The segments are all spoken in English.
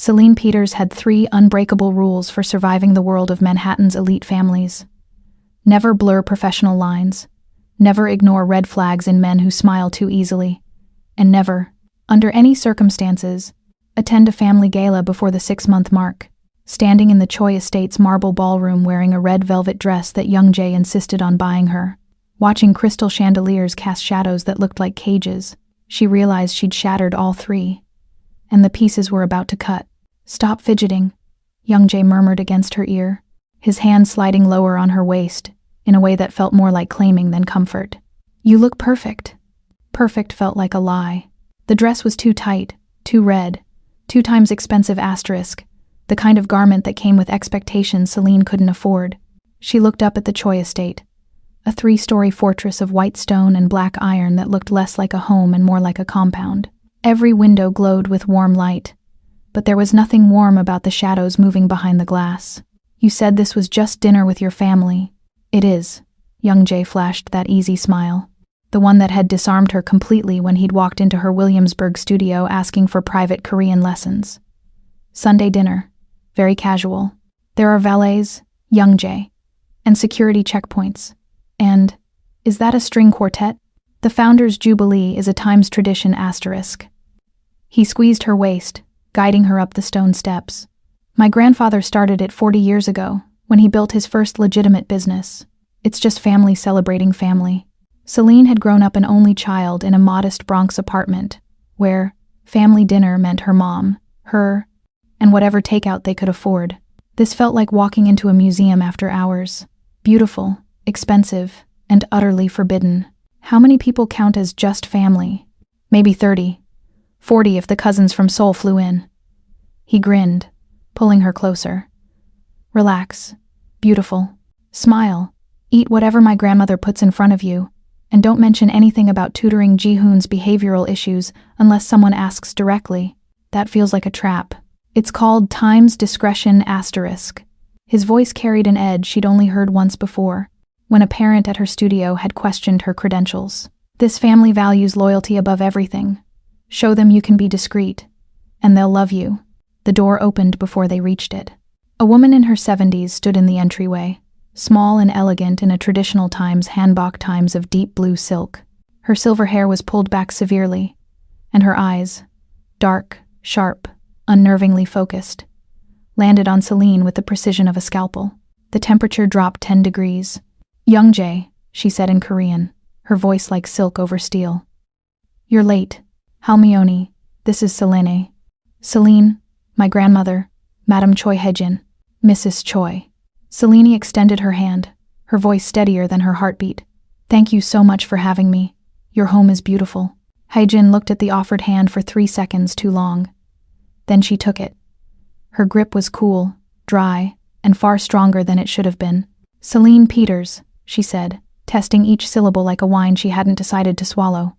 Celine Peters had 3 unbreakable rules for surviving the world of Manhattan's elite families. Never blur professional lines. Never ignore red flags in men who smile too easily. And never, under any circumstances, attend a family gala before the 6-month mark. Standing in the Choi Estate's marble ballroom wearing a red velvet dress that Young Jae insisted on buying her, watching crystal chandeliers cast shadows that looked like cages, she realized she'd shattered all 3. And the pieces were about to cut. "Stop fidgeting," Young Jae murmured against her ear, his hand sliding lower on her waist, in a way that felt more like claiming than comfort. "You look perfect." Perfect felt like a lie. The dress was too tight, too red, 2 times expensive asterisk, the kind of garment that came with expectations Celine couldn't afford. She looked up at the Choi Estate, a 3-story fortress of white stone and black iron that looked less like a home and more like a compound. Every window glowed with warm light, but there was nothing warm about the shadows moving behind the glass. "You said this was just dinner with your family." "It is." Young Jae flashed that easy smile, the one that had disarmed her completely when he'd walked into her Williamsburg studio asking for private Korean lessons. "Sunday dinner. Very casual. There are valets, Young Jae, and security checkpoints. And, is that a string quartet? The Founders' Jubilee is a Times tradition asterisk." He squeezed her waist, guiding her up the stone steps. "My grandfather started it 40 years ago, when he built his first legitimate business. It's just family celebrating family." Celine had grown up an only child in a modest Bronx apartment, where family dinner meant her mom, her, and whatever takeout they could afford. This felt like walking into a museum after hours. Beautiful, expensive, and utterly forbidden. How many people count as just family? Maybe 30. 40 if the cousins from Seoul flew in. He grinned, pulling her closer. "Relax. Beautiful. Smile. Eat whatever my grandmother puts in front of you, and don't mention anything about tutoring Ji-hoon's behavioral issues unless someone asks directly. That feels like a trap. It's called Times Discretion asterisk." His voice carried an edge she'd only heard once before, when a parent at her studio had questioned her credentials. "This family values loyalty above everything. Show them you can be discreet, and they'll love you." The door opened before they reached it. A woman in her 70s stood in the entryway, small and elegant in a traditional Times hanbok Times of deep blue silk. Her silver hair was pulled back severely, and her eyes, dark, sharp, unnervingly focused, landed on Celine with the precision of a scalpel. The temperature dropped 10 degrees. "Young Jae," she said in Korean, her voice like silk over steel. "You're late. Halmione, this is Selene." "Celine, my grandmother, Madame Choi Haejin, Mrs. Choi." Celine extended her hand, her voice steadier than her heartbeat. "Thank you so much for having me. Your home is beautiful." Haejin looked at the offered hand for 3 seconds too long. Then she took it. Her grip was cool, dry, and far stronger than it should have been. "Celine Peters," she said, testing each syllable like a wine she hadn't decided to swallow.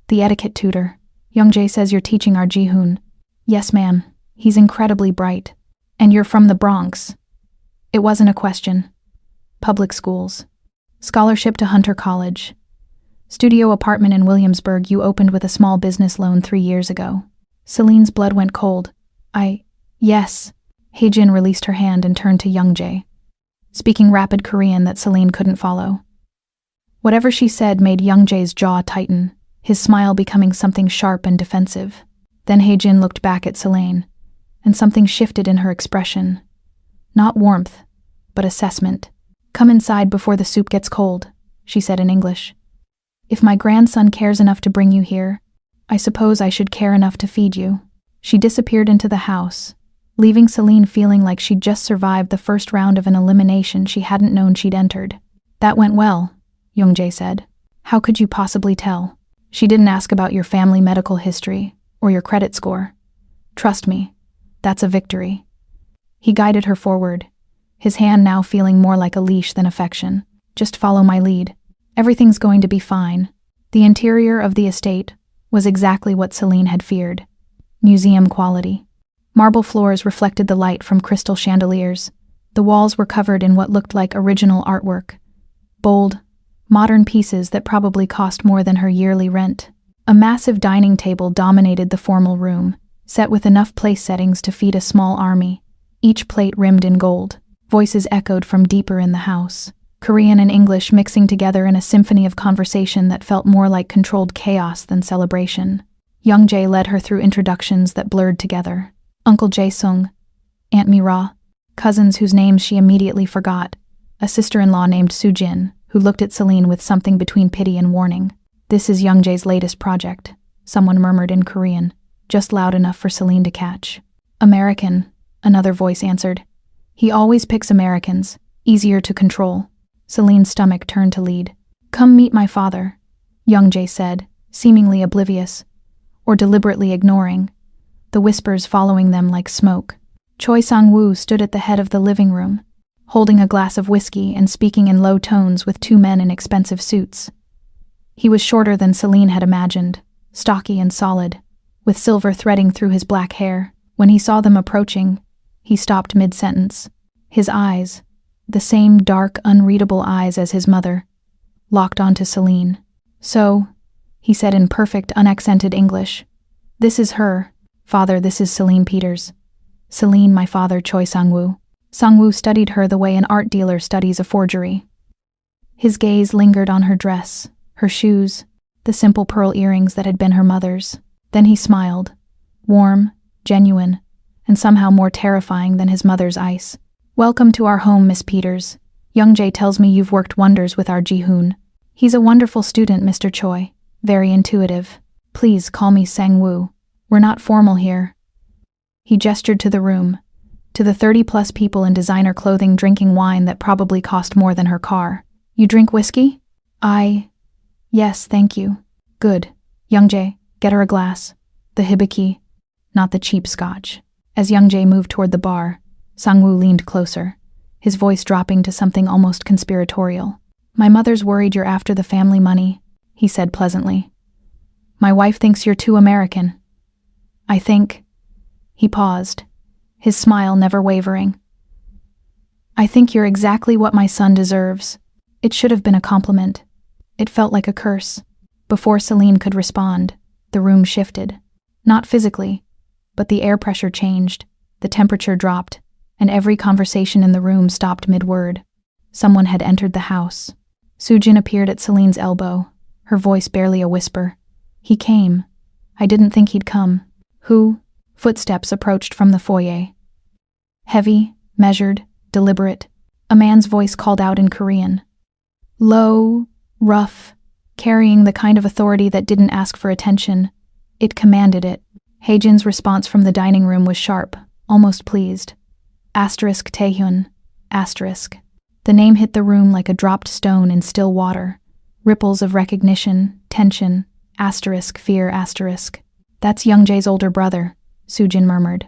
"The etiquette tutor. Young Jae says you're teaching our Ji-hoon." "Yes, ma'am. He's incredibly bright." "And you're from the Bronx?" It wasn't a question. "Public schools. Scholarship to Hunter College. Studio apartment in Williamsburg you opened with a small business loan 3 years ago." Celine's blood went cold. Yes." Haejin released her hand and turned to Young Jae, speaking rapid Korean that Celine couldn't follow. Whatever she said made Young Jae's jaw tighten, his smile becoming something sharp and defensive. Then Haejin looked back at Celine, and something shifted in her expression. Not warmth, but assessment. "Come inside before the soup gets cold," she said in English. "If my grandson cares enough to bring you here, I suppose I should care enough to feed you." She disappeared into the house, leaving Celine feeling like she'd just survived the first round of an elimination she hadn't known she'd entered. "That went well," Young Jae said. "How could you possibly tell? She didn't ask about your family medical history or your credit score. Trust me, that's a victory." He guided her forward, his hand now feeling more like a leash than affection. "Just follow my lead. Everything's going to be fine." The interior of the estate was exactly what Celine had feared. Museum quality. Marble floors reflected the light from crystal chandeliers. The walls were covered in what looked like original artwork. Bold, modern pieces that probably cost more than her yearly rent. A massive dining table dominated the formal room, set with enough place settings to feed a small army, each plate rimmed in gold. Voices echoed from deeper in the house, Korean and English mixing together in a symphony of conversation that felt more like controlled chaos than celebration. Young Jae led her through introductions that blurred together. Uncle Jae-sung, Aunt Mi-ra, cousins whose names she immediately forgot, a sister-in-law named Soo-jin, who looked at Celine with something between pity and warning. "This is Young Jae's latest project," someone murmured in Korean, just loud enough for Celine to catch. "American," another voice answered. "He always picks Americans, easier to control." Celine's stomach turned to lead. "Come meet my father," Young Jae said, seemingly oblivious, or deliberately ignoring, the whispers following them like smoke. Choi Sang-woo stood at the head of the living room, holding a glass of whiskey and speaking in low tones with two men in expensive suits. He was shorter than Celine had imagined, stocky and solid, with silver threading through his black hair. When he saw them approaching, he stopped mid-sentence. His eyes, the same dark, unreadable eyes as his mother, locked onto Celine. "So," he said in perfect, unaccented English, "this is her. Father, this is Celine Peters. Celine, my father, Choi Sang-woo." Sang-woo studied her the way an art dealer studies a forgery. His gaze lingered on her dress, her shoes, the simple pearl earrings that had been her mother's. Then he smiled, warm, genuine, and somehow more terrifying than his mother's ice. "Welcome to our home, Miss Peters. Young Jae tells me you've worked wonders with our Ji-hoon. He's a wonderful student, Mr. Choi. Very intuitive. Please call me Sang-woo. We're not formal here." He gestured to the room, to the 30-plus people in designer clothing drinking wine that probably cost more than her car. "You drink whiskey?" Yes, thank you." "Good. Young Jae, get her a glass. The hibiki, not the cheap scotch." As Young Jae moved toward the bar, Sang-woo leaned closer, his voice dropping to something almost conspiratorial. "My mother's worried you're after the family money," he said pleasantly. "My wife thinks you're too American. I think—" He paused, his smile never wavering. "I think you're exactly what my son deserves." It should have been a compliment. It felt like a curse. Before Celine could respond, the room shifted. Not physically, but the air pressure changed, the temperature dropped, and every conversation in the room stopped mid-word. Someone had entered the house. Soo-jin appeared at Celine's elbow, her voice barely a whisper. "He came. I didn't think he'd come." "Who?" Footsteps approached from the foyer. Heavy, measured, deliberate. A man's voice called out in Korean. Low, rough, carrying the kind of authority that didn't ask for attention. It commanded it. Haejin's response from the dining room was sharp, almost pleased. *Taehyun. The name hit the room like a dropped stone in still water. Ripples of recognition, tension, fear. "That's Young Jae's older brother," Soo-jin murmured.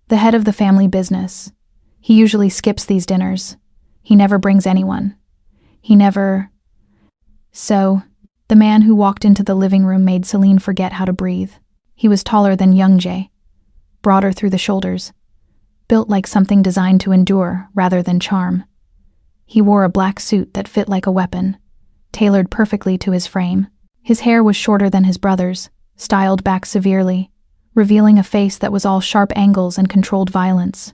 "The head of the family business. He usually skips these dinners. He never brings anyone. He never—" So, the man who walked into the living room made Celine forget how to breathe. He was taller than Young Jae, broader through the shoulders, built like something designed to endure rather than charm. He wore a black suit that fit like a weapon, tailored perfectly to his frame. His hair was shorter than his brother's, styled back severely, revealing a face that was all sharp angles and controlled violence.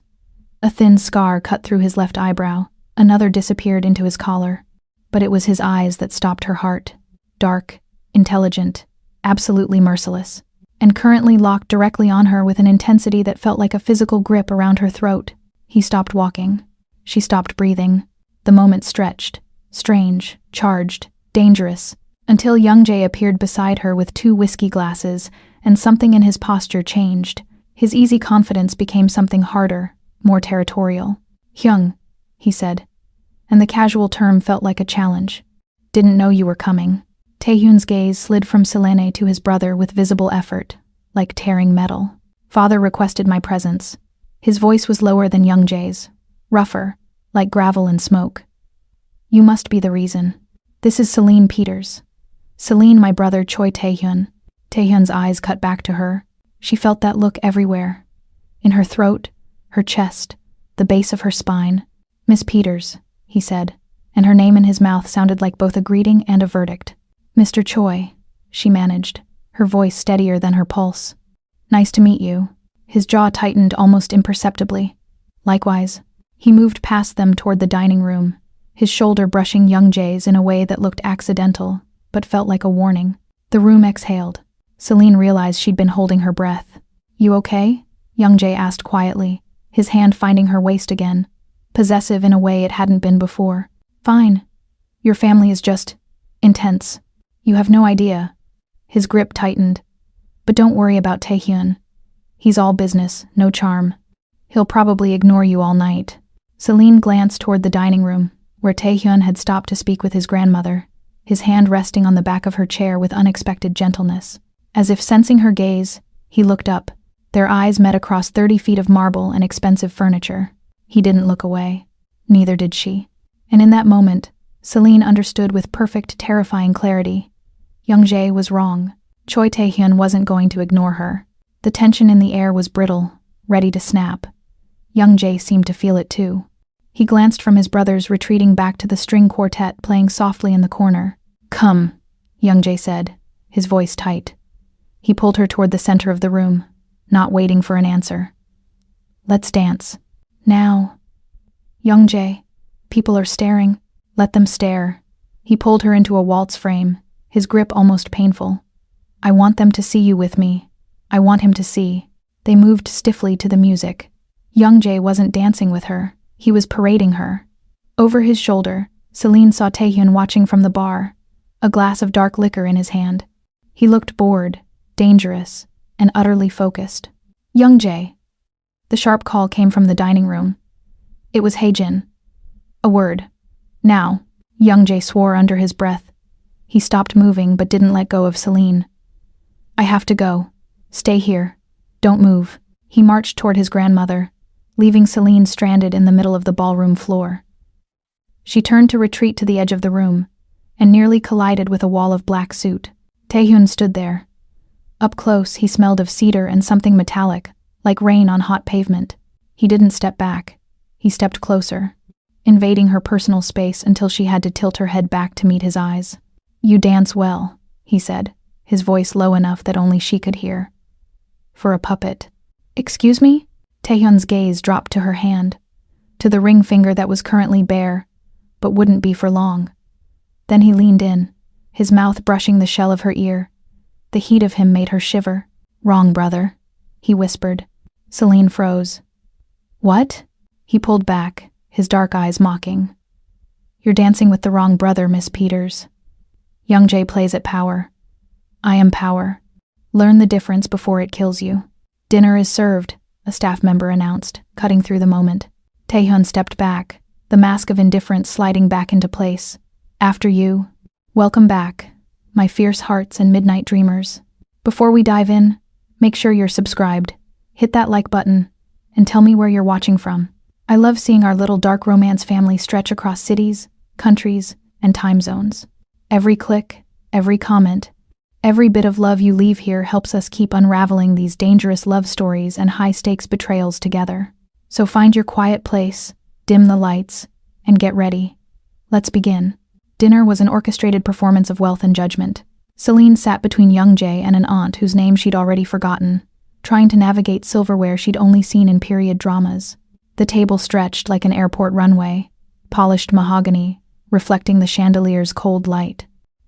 A thin scar cut through his left eyebrow, another disappeared into his collar. But it was his eyes that stopped her heart. Dark, intelligent, absolutely merciless, and currently locked directly on her with an intensity that felt like a physical grip around her throat. He stopped walking. She stopped breathing. The moment stretched, strange, charged, dangerous, until Young Jae appeared beside her with 2 whiskey glasses, and something in his posture changed. His easy confidence became something harder, more territorial. "Hyung," he said, and the casual term felt like a challenge. "Didn't know you were coming." Taehyun's gaze slid from Selene to his brother with visible effort, like tearing metal. "Father requested my presence." His voice was lower than Young Jae's, rougher, like gravel and smoke. "You must be the reason. This is Celine Peters. Celine, my brother Choi Taehyun." Taehyun's eyes cut back to her. She felt that look everywhere. In her throat, her chest, the base of her spine. "Miss Peters," he said, and her name in his mouth sounded like both a greeting and a verdict. "Mr. Choi," she managed, her voice steadier than her pulse. "Nice to meet you." His jaw tightened almost imperceptibly. Likewise, he moved past them toward the dining room, his shoulder brushing Young Jae's in a way that looked accidental, but felt like a warning. The room exhaled. Celine realized she'd been holding her breath. "You okay?" Young Jae asked quietly, his hand finding her waist again, possessive in a way it hadn't been before. "Fine. Your family is just intense. You have no idea." His grip tightened. "But don't worry about Taehyun. He's all business, no charm. He'll probably ignore you all night." Celine glanced toward the dining room, where Taehyun had stopped to speak with his grandmother, his hand resting on the back of her chair with unexpected gentleness. As if sensing her gaze, he looked up. Their eyes met across 30 feet of marble and expensive furniture. He didn't look away. Neither did she. And in that moment, Celine understood with perfect, terrifying clarity. Young Jae was wrong. Choi Taehyun wasn't going to ignore her. The tension in the air was brittle, ready to snap. Young Jae seemed to feel it too. He glanced from his brothers retreating back to the string quartet playing softly in the corner. "Come," Young Jae said, his voice tight. He pulled her toward the center of the room, not waiting for an answer. "Let's dance. Now." "Young Jae, people are staring. Let them stare." He pulled her into a waltz frame, his grip almost painful. "I want them to see you with me. I want him to see." They moved stiffly to the music. Young Jae wasn't dancing with her. He was parading her. Over his shoulder, Celine saw Taehyun watching from the bar, a glass of dark liquor in his hand. He looked bored, dangerous, and utterly focused. "Young Jae." The sharp call came from the dining room. It was Haejin. "A word. Now." Young Jae swore under his breath. He stopped moving but didn't let go of Celine. "I have to go. Stay here. Don't move." He marched toward his grandmother, leaving Celine stranded in the middle of the ballroom floor. She turned to retreat to the edge of the room, and nearly collided with a wall of black soot. Taehyun stood there. Up close, he smelled of cedar and something metallic, like rain on hot pavement. He didn't step back. He stepped closer, invading her personal space until she had to tilt her head back to meet his eyes. "You dance well," he said, his voice low enough that only she could hear. "For a puppet." "Excuse me?" Taehyun's gaze dropped to her hand, to the ring finger that was currently bare, but wouldn't be for long. Then he leaned in, his mouth brushing the shell of her ear. The heat of him made her shiver. "Wrong brother," he whispered. Celine froze. "What?" He pulled back, his dark eyes mocking. "You're dancing with the wrong brother, Miss Peters. Young Jae plays at power. I am power. Learn the difference before it kills you." "Dinner is served," a staff member announced, cutting through the moment. Taehyun stepped back, the mask of indifference sliding back into place. "After you." "Welcome back, my fierce hearts and midnight dreamers. Before we dive in, make sure you're subscribed, hit that like button, and tell me where you're watching from. I love seeing our little dark romance family stretch across cities, countries, and time zones. Every click, every comment, every bit of love you leave here helps us keep unraveling these dangerous love stories and high-stakes betrayals together. So find your quiet place, dim the lights, and get ready. Let's begin." Dinner was an orchestrated performance of wealth and judgment. Celine sat between Young Jae and an aunt whose name she'd already forgotten, trying to navigate silverware she'd only seen in period dramas. The table stretched like an airport runway, polished mahogany, reflecting the chandelier's cold light.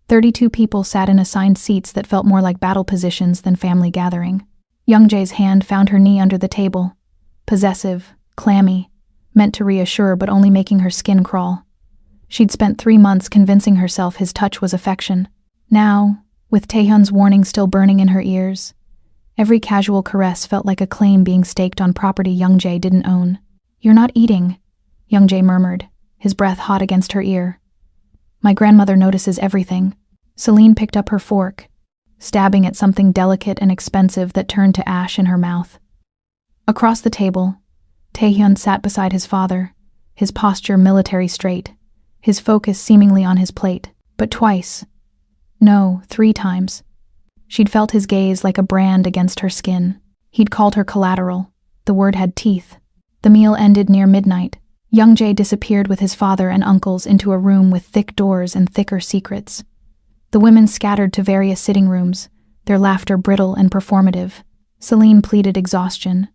32 people sat in assigned seats that felt more like battle positions than family gathering. Young Jae's hand found her knee under the table, possessive, clammy, meant to reassure but only making her skin crawl. She'd spent 3 months convincing herself his touch was affection. Now, with Taehyun's warning still burning in her ears, every casual caress felt like a claim being staked on property Young Jae didn't own. "You're not eating," Young Jae murmured, his breath hot against her ear. "My grandmother notices everything." Celine picked up her fork, stabbing at something delicate and expensive that turned to ash in her mouth. Across the table, Taehyun sat beside his father, his posture military straight, his focus seemingly on his plate. But twice, no, 3 times, she'd felt his gaze like a brand against her skin. He'd called her collateral. The word had teeth. The meal ended near midnight. Young Jae disappeared with his father and uncles into a room with thick doors and thicker secrets. The women scattered to various sitting rooms, their laughter brittle and performative. Celine pleaded exhaustion,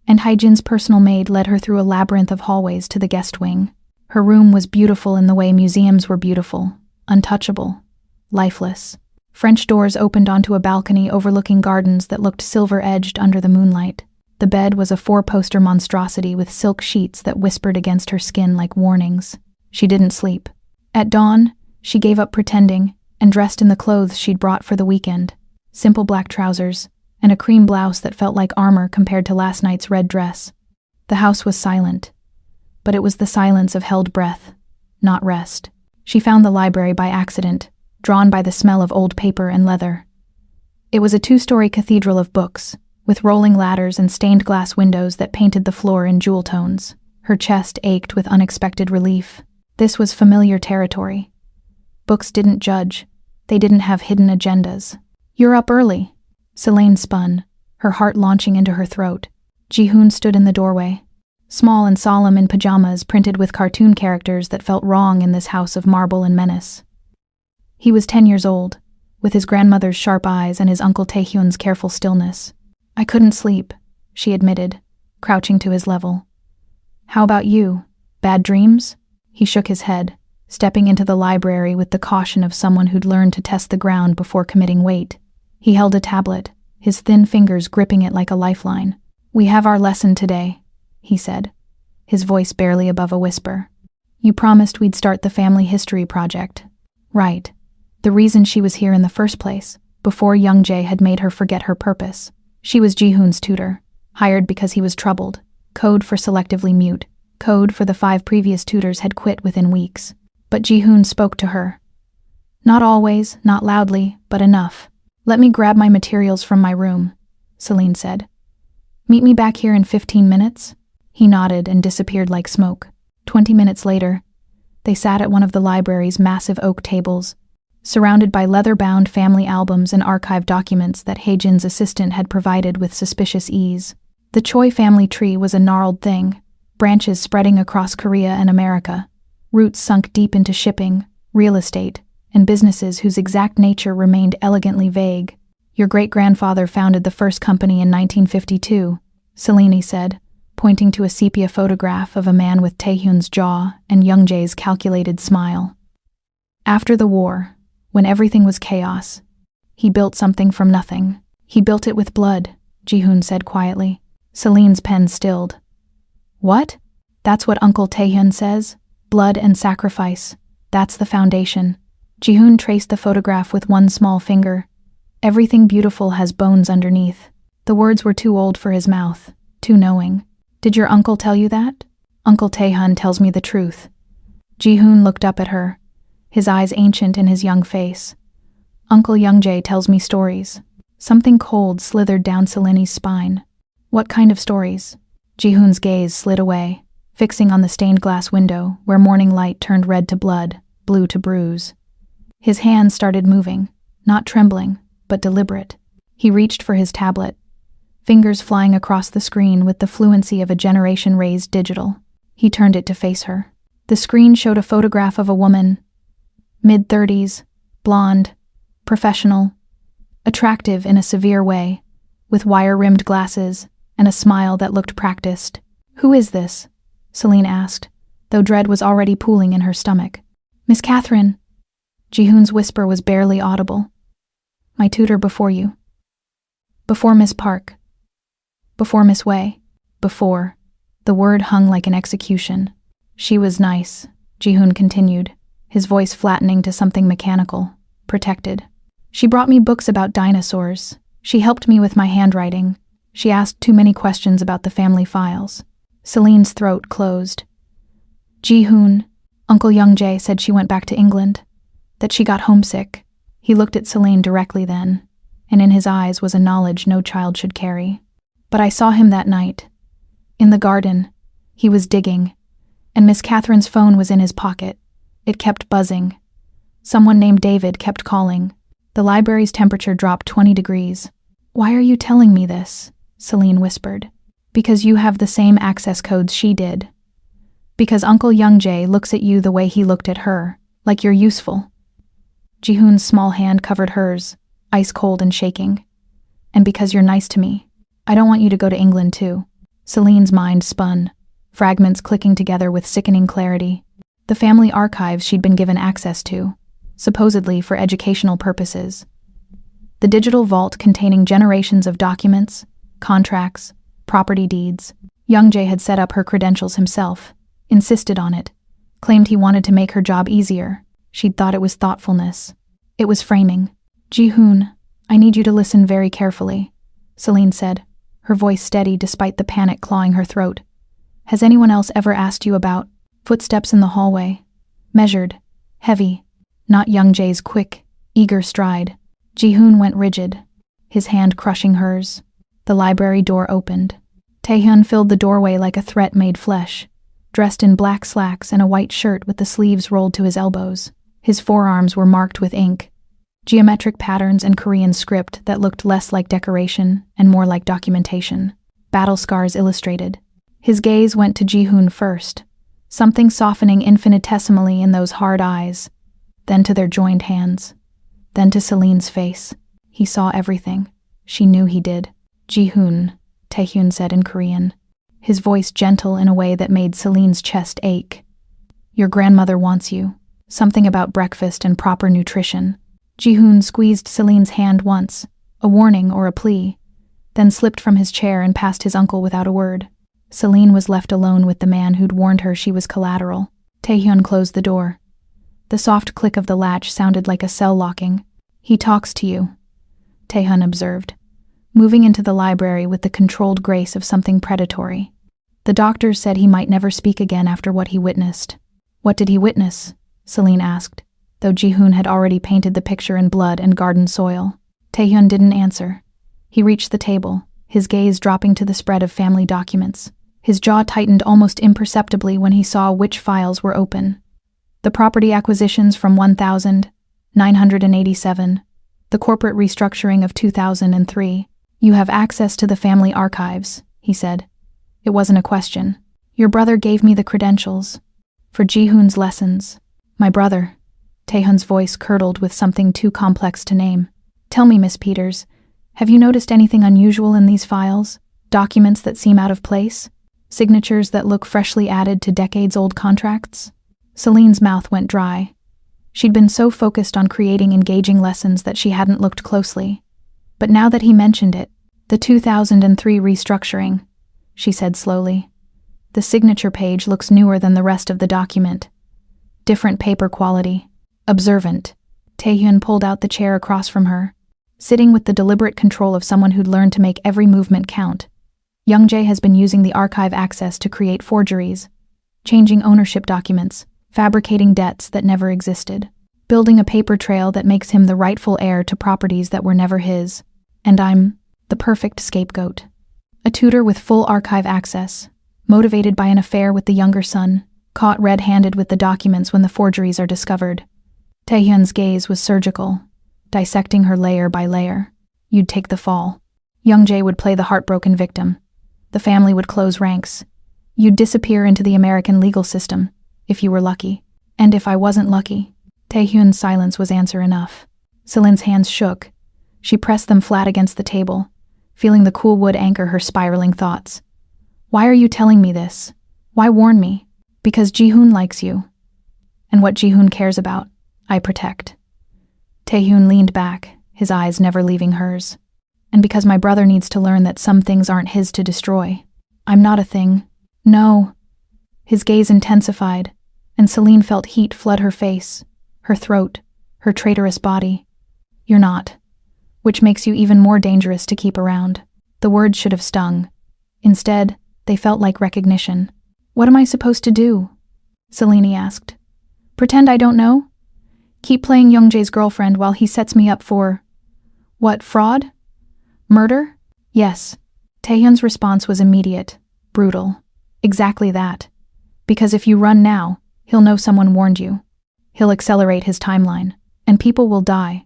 and Haijin's personal maid led her through a labyrinth of hallways to the guest wing. Her room was beautiful in the way museums were beautiful, untouchable, lifeless. French doors opened onto a balcony overlooking gardens that looked silver-edged under the moonlight. The bed was a 4-poster monstrosity with silk sheets that whispered against her skin like warnings. She didn't sleep. At dawn, she gave up pretending and dressed in the clothes she'd brought for the weekend. Simple black trousers, and a cream blouse that felt like armor compared to last night's red dress. The house was silent, but it was the silence of held breath, not rest. She found the library by accident, drawn by the smell of old paper and leather. It was a 2-story cathedral of books, with rolling ladders and stained glass windows that painted the floor in jewel tones. Her chest ached with unexpected relief. This was familiar territory. Books didn't judge. They didn't have hidden agendas. "You're up early." Celine spun, her heart launching into her throat. Ji-hoon stood in the doorway, small and solemn in pajamas printed with cartoon characters that felt wrong in this house of marble and menace. He was 10 years old, with his grandmother's sharp eyes and his Uncle Taehyun's careful stillness. "I couldn't sleep," she admitted, crouching to his level. "How about you? Bad dreams?" He shook his head, stepping into the library with the caution of someone who'd learned to test the ground before committing weight. He held a tablet, his thin fingers gripping it like a lifeline. "We have our lesson today," he said, his voice barely above a whisper. "You promised we'd start the family history project." Right. The reason she was here in the first place, before Young Jae had made her forget her purpose. She was Ji-hoon's tutor, hired because he was troubled, code for selectively mute, code for the 5 previous tutors had quit within weeks. But Ji-hoon spoke to her. Not always, not loudly, but enough. "Let me grab my materials from my room," Celine said. "Meet me back here in 15 minutes?" He nodded and disappeared like smoke. 20 minutes later, they sat at one of the library's massive oak tables, surrounded by leather-bound family albums and archived documents that Haejin's assistant had provided with suspicious ease. The Choi family tree was a gnarled thing, branches spreading across Korea and America, roots sunk deep into shipping, real estate, and businesses whose exact nature remained elegantly vague. "Your great-grandfather founded the first company in 1952, Celine said, pointing to a sepia photograph of a man with Taehyun's jaw and Youngjae's calculated smile. "After the war, when everything was chaos, he built something from nothing. He built it with blood," Ji-hoon said quietly. Celine's pen stilled. "What?" "That's what Uncle Taehyun says. Blood and sacrifice. That's the foundation." Ji-hoon traced the photograph with one small finger. "Everything beautiful has bones underneath." The words were too old for his mouth, too knowing. "Did your uncle tell you that?" "Uncle Taehyun tells me the truth." Ji-hoon looked up at her, his eyes ancient in his young face. "Uncle Youngjae tells me stories." Something cold slithered down Celine's spine. "What kind of stories?" Ji-hoon's gaze slid away, fixing on the stained glass window where morning light turned red to blood, blue to bruise. His hands started moving, not trembling, but deliberate. He reached for his tablet, fingers flying across the screen with the fluency of a generation raised digital. He turned it to face her. The screen showed a photograph of a woman, mid-30s, blonde, professional, attractive in a severe way, with wire-rimmed glasses and a smile that looked practiced. "Who is this?" Celine asked, though dread was already pooling in her stomach. "Miss Catherine." Ji-hoon's whisper was barely audible. "My tutor before you. Before Miss Park. Before Miss Wei. Before." The word hung like an execution. "She was nice," Ji-hoon continued, his voice flattening to something mechanical, protected. "She brought me books about dinosaurs. She helped me with my handwriting. She asked too many questions about the family files." Celine's throat closed. "Ji-hoon, Uncle Youngjae said she went back to England, that she got homesick." He looked at Celine directly then, and in his eyes was a knowledge no child should carry. "But I saw him that night. In the garden. He was digging, and Miss Catherine's phone was in his pocket. It kept buzzing. Someone named David kept calling." The library's temperature dropped 20 degrees. "Why are you telling me this?" Celine whispered. "Because you have the same access codes she did. Because Uncle Youngjae looks at you the way he looked at her, like you're useful." Ji-hoon's small hand covered hers, ice cold and shaking. "And because you're nice to me." I don't want you to go to England too. Celine's mind spun, fragments clicking together with sickening clarity. The family archives she'd been given access to, supposedly for educational purposes. The digital vault containing generations of documents, contracts, property deeds. Young Jae had set up her credentials himself, insisted on it, claimed he wanted to make her job easier. She'd thought it was thoughtfulness. It was framing. Ji-hoon, I need you to listen very carefully, Celine said, her voice steady despite the panic clawing her throat. Has anyone else ever asked you about footsteps in the hallway? Measured, heavy, not Young Jae's quick, eager stride. Ji-hoon went rigid, his hand crushing hers. The library door opened. Taehyun filled the doorway like a threat made flesh, dressed in black slacks and a white shirt with the sleeves rolled to his elbows. His forearms were marked with ink, geometric patterns and Korean script that looked less like decoration and more like documentation. Battle scars illustrated. His gaze went to Ji-hoon first, something softening infinitesimally in those hard eyes, then to their joined hands, then to Celine's face. He saw everything. She knew he did. Ji-hoon, Taehyun said in Korean, his voice gentle in a way that made Celine's chest ache. Your grandmother wants you. Something about breakfast and proper nutrition. Ji-hoon squeezed Celine's hand once, a warning or a plea, then slipped from his chair and passed his uncle without a word. Celine was left alone with the man who'd warned her she was collateral. Taehyun closed the door. The soft click of the latch sounded like a cell locking. He talks to you, Taehyun observed, moving into the library with the controlled grace of something predatory. The doctors said he might never speak again after what he witnessed. What did he witness? Celine asked, though Ji-hoon had already painted the picture in blood and garden soil. Taehyun didn't answer. He reached the table, his gaze dropping to the spread of family documents. His jaw tightened almost imperceptibly when he saw which files were open. The property acquisitions from 1987, the corporate restructuring of 2003. You have access to the family archives, he said. It wasn't a question. Your brother gave me the credentials. For Ji-hoon's lessons. My brother. Taehyun's voice curdled with something too complex to name. Tell me, Miss Peters, have you noticed anything unusual in these files? Documents that seem out of place? Signatures that look freshly added to decades-old contracts? Celine's mouth went dry. She'd been so focused on creating engaging lessons that she hadn't looked closely. But now that he mentioned it, the 2003 restructuring, she said slowly. The signature page looks newer than the rest of the document. Different paper quality. Observant. Taehyun pulled out the chair across from her, sitting with the deliberate control of someone who'd learned to make every movement count. Young Jae has been using the archive access to create forgeries, changing ownership documents, fabricating debts that never existed, building a paper trail that makes him the rightful heir to properties that were never his. And I'm the perfect scapegoat. A tutor with full archive access, motivated by an affair with the younger son, caught red-handed with the documents when the forgeries are discovered. Taehyun's gaze was surgical, dissecting her layer by layer. You'd take the fall. Young Jae would play the heartbroken victim. The family would close ranks. You'd disappear into the American legal system, if you were lucky. And if I wasn't lucky. Taehyun's silence was answer enough. Celine's hands shook. She pressed them flat against the table, feeling the cool wood anchor her spiraling thoughts. Why are you telling me this? Why warn me? Because Ji-hoon likes you. And what Ji-hoon cares about, I protect. Taehyun leaned back, his eyes never leaving hers. And because my brother needs to learn that some things aren't his to destroy. I'm not a thing. No. His gaze intensified, and Celine felt heat flood her face, her throat, her traitorous body. You're not. Which makes you even more dangerous to keep around. The words should have stung. Instead, they felt like recognition. What am I supposed to do? Celine asked. Pretend I don't know? Keep playing Young Jae's girlfriend while he sets me up for… what, fraud? Murder? Yes. Taehyun's response was immediate, brutal. Exactly that. Because if you run now, he'll know someone warned you. He'll accelerate his timeline, and people will die.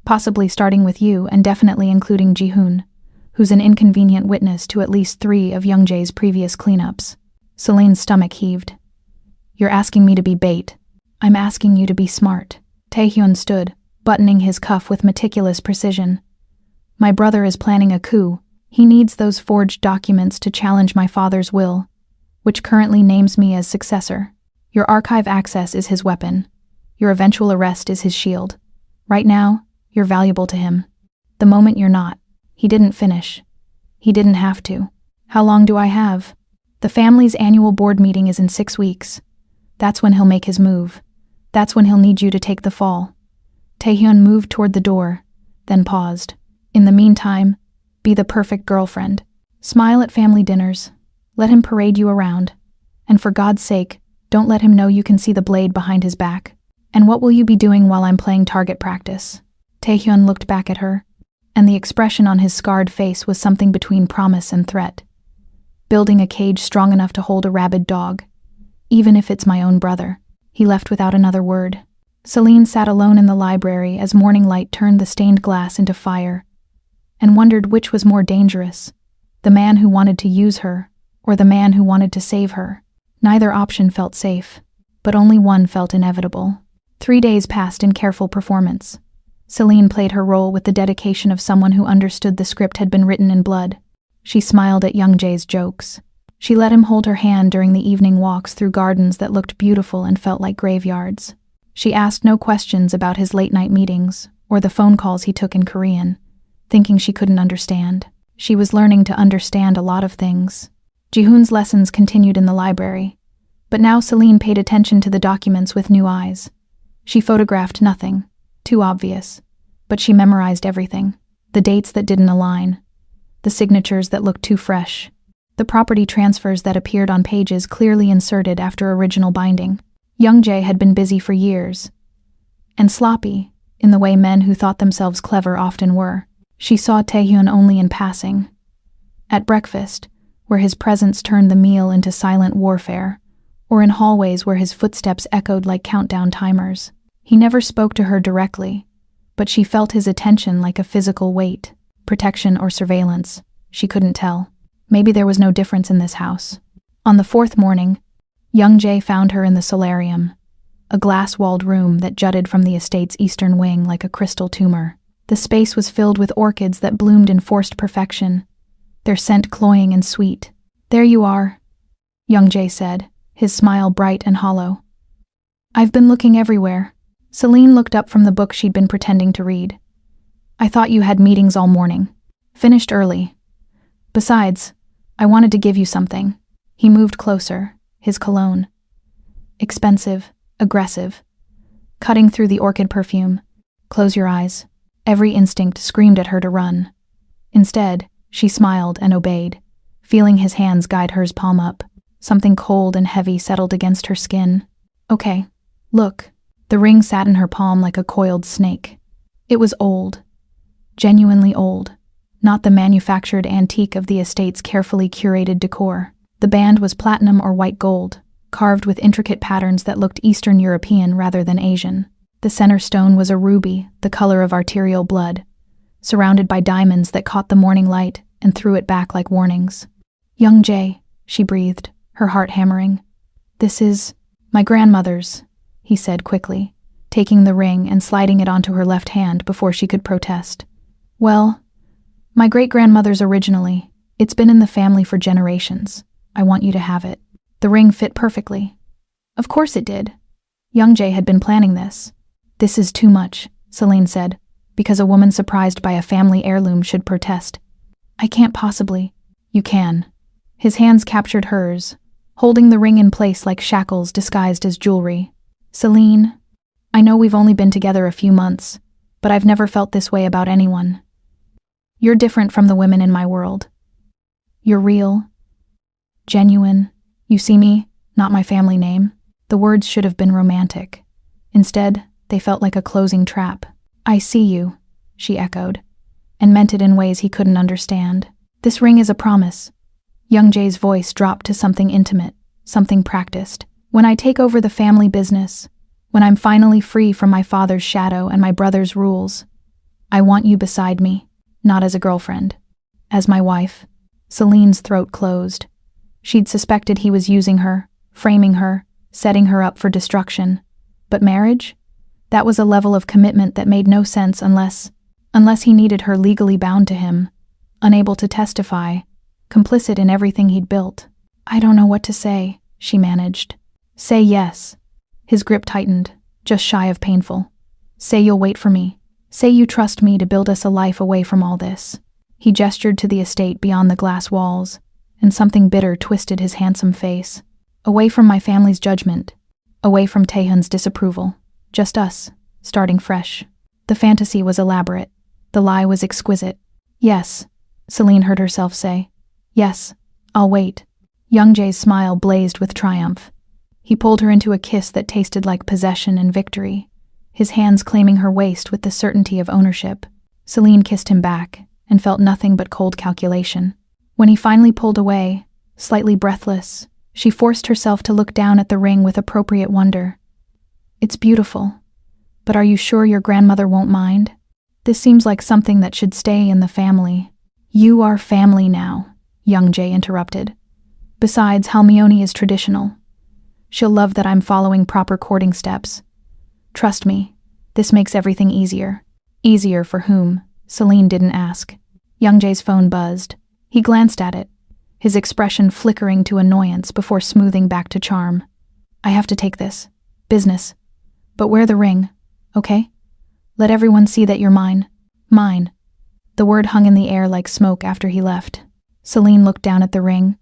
Possibly starting with you and definitely including Ji-hoon, who's an inconvenient witness to at least 3 of Young Jae's previous cleanups. Celine's stomach heaved. You're asking me to be bait. I'm asking you to be smart. Taehyun stood, buttoning his cuff with meticulous precision. My brother is planning a coup. He needs those forged documents to challenge my father's will, which currently names me as successor. Your archive access is his weapon. Your eventual arrest is his shield. Right now, you're valuable to him. The moment you're not. He didn't finish. He didn't have to. How long do I have? The family's annual board meeting is in 6 weeks. That's when he'll make his move. That's when he'll need you to take the fall. Taehyun moved toward the door, then paused. In the meantime, be the perfect girlfriend. Smile at family dinners. Let him parade you around. And for God's sake, don't let him know you can see the blade behind his back. And what will you be doing while I'm playing target practice? Taehyun looked back at her, and the expression on his scarred face was something between promise and threat. Building a cage strong enough to hold a rabid dog, even if it's my own brother. He left without another word. Celine sat alone in the library as morning light turned the stained glass into fire, and wondered which was more dangerous, the man who wanted to use her, or the man who wanted to save her. Neither option felt safe, but only one felt inevitable. 3 days passed in careful performance. Celine played her role with the dedication of someone who understood the script had been written in blood. She smiled at Young Jae's jokes. She let him hold her hand during the evening walks through gardens that looked beautiful and felt like graveyards. She asked no questions about his late-night meetings or the phone calls he took in Korean, thinking she couldn't understand. She was learning to understand a lot of things. Jihoon's lessons continued in the library, but now Celine paid attention to the documents with new eyes. She photographed nothing, too obvious, but she memorized everything. The dates that didn't align, the signatures that looked too fresh, the property transfers that appeared on pages clearly inserted after original binding. Young Jae had been busy for years, and sloppy, in the way men who thought themselves clever often were. She saw Taehyun only in passing. At breakfast, where his presence turned the meal into silent warfare, or in hallways where his footsteps echoed like countdown timers. He never spoke to her directly, but she felt his attention like a physical weight. Protection or surveillance, she couldn't tell. Maybe there was no difference in this house. On the 4th morning, Young Jae found her in the solarium, a glass-walled room that jutted from the estate's eastern wing like a crystal tumor. The space was filled with orchids that bloomed in forced perfection, their scent cloying and sweet. "There you are," Young Jae said, his smile bright and hollow. "I've been looking everywhere." Celine looked up from the book she'd been pretending to read. "I thought you had meetings all morning. Finished early. Besides, I wanted to give you something." He moved closer, his cologne. Expensive, aggressive, cutting through the orchid perfume. "Close your eyes." Every instinct screamed at her to run. Instead, she smiled and obeyed, feeling his hands guide hers palm up. Something cold and heavy settled against her skin. "Okay, look." The ring sat in her palm like a coiled snake. It was old. Genuinely old, not the manufactured antique of the estate's carefully curated decor. The band was platinum or white gold, carved with intricate patterns that looked Eastern European rather than Asian. The center stone was a ruby, the color of arterial blood, surrounded by diamonds that caught the morning light and threw it back like warnings. "Young Jae," she breathed, her heart hammering. "This is my grandmother's," he said quickly, taking the ring and sliding it onto her left hand before she could protest. "Well, my great-grandmother's originally. It's been in the family for generations. I want you to have it." The ring fit perfectly. Of course it did. Young Jae had been planning this. "This is too much," Celine said, because a woman surprised by a family heirloom should protest. "I can't possibly." "You can." His hands captured hers, holding the ring in place like shackles disguised as jewelry. "Celine, I know we've only been together a few months, but I've never felt this way about anyone. You're different from the women in my world. You're real, genuine. You see me, not my family name." The words should have been romantic. Instead, they felt like a closing trap. "I see you," she echoed, and meant it in ways he couldn't understand. "This ring is a promise." Young Jae's voice dropped to something intimate, something practiced. "When I take over the family business, when I'm finally free from my father's shadow and my brother's rules, I want you beside me, not as a girlfriend, as my wife." Celine's throat closed. She'd suspected he was using her, framing her, setting her up for destruction. But marriage? That was a level of commitment that made no sense unless he needed her legally bound to him. unable to testify, complicit in everything he'd built. "I don't know what to say," she managed. "Say yes." His grip tightened, just shy of painful. "Say you'll wait for me. Say you trust me to build us a life away from all this." He gestured to the estate beyond the glass walls, and something bitter twisted his handsome face. "Away from my family's judgment. Away from Taehyun's disapproval. Just us, starting fresh." The fantasy was elaborate. The lie was exquisite. "Yes," Celine heard herself say. "Yes, I'll wait." Youngjae's smile blazed with triumph. He pulled her into a kiss that tasted like possession and victory, his hands claiming her waist with the certainty of ownership. Celine kissed him back, and felt nothing but cold calculation. When he finally pulled away, slightly breathless, she forced herself to look down at the ring with appropriate wonder. "It's beautiful. But are you sure your grandmother won't mind? This seems like something that should stay in the family." "You are family now," Youngjae interrupted. "Besides, Halmione is traditional. She'll love that I'm following proper courting steps. Trust me, this makes everything easier." Easier for whom? Celine didn't ask. Youngjae's phone buzzed. He glanced at it, his expression flickering to annoyance before smoothing back to charm. "I have to take this. Business. But wear the ring, okay? Let everyone see that you're mine. Mine." The word hung in the air like smoke after he left. Celine looked down at the ring,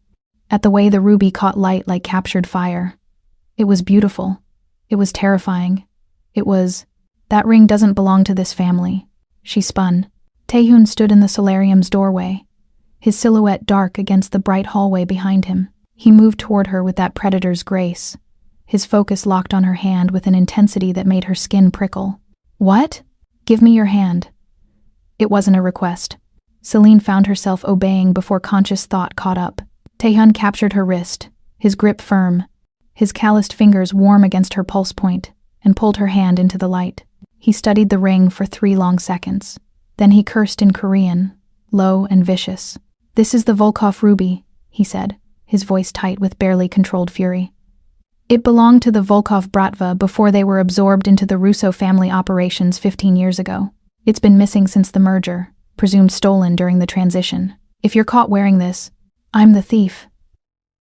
at the way the ruby caught light like captured fire. It was beautiful. It was terrifying. It was, "That ring doesn't belong to this family." She spun. Taehyun stood in the solarium's doorway, his silhouette dark against the bright hallway behind him. He moved toward her with that predator's grace, his focus locked on her hand with an intensity that made her skin prickle. "What?" "Give me your hand." It wasn't a request. Celine found herself obeying before conscious thought caught up. Taehyun captured her wrist, his grip firm, his calloused fingers warm against her pulse point, and pulled her hand into the light. He studied the ring for 3 long seconds. Then he cursed in Korean, low and vicious. "This is the Volkov ruby," he said, his voice tight with barely controlled fury. "It belonged to the Volkov Bratva before they were absorbed into the Russo family operations 15 years ago. It's been missing since the merger, presumed stolen during the transition. If you're caught wearing this, I'm the thief."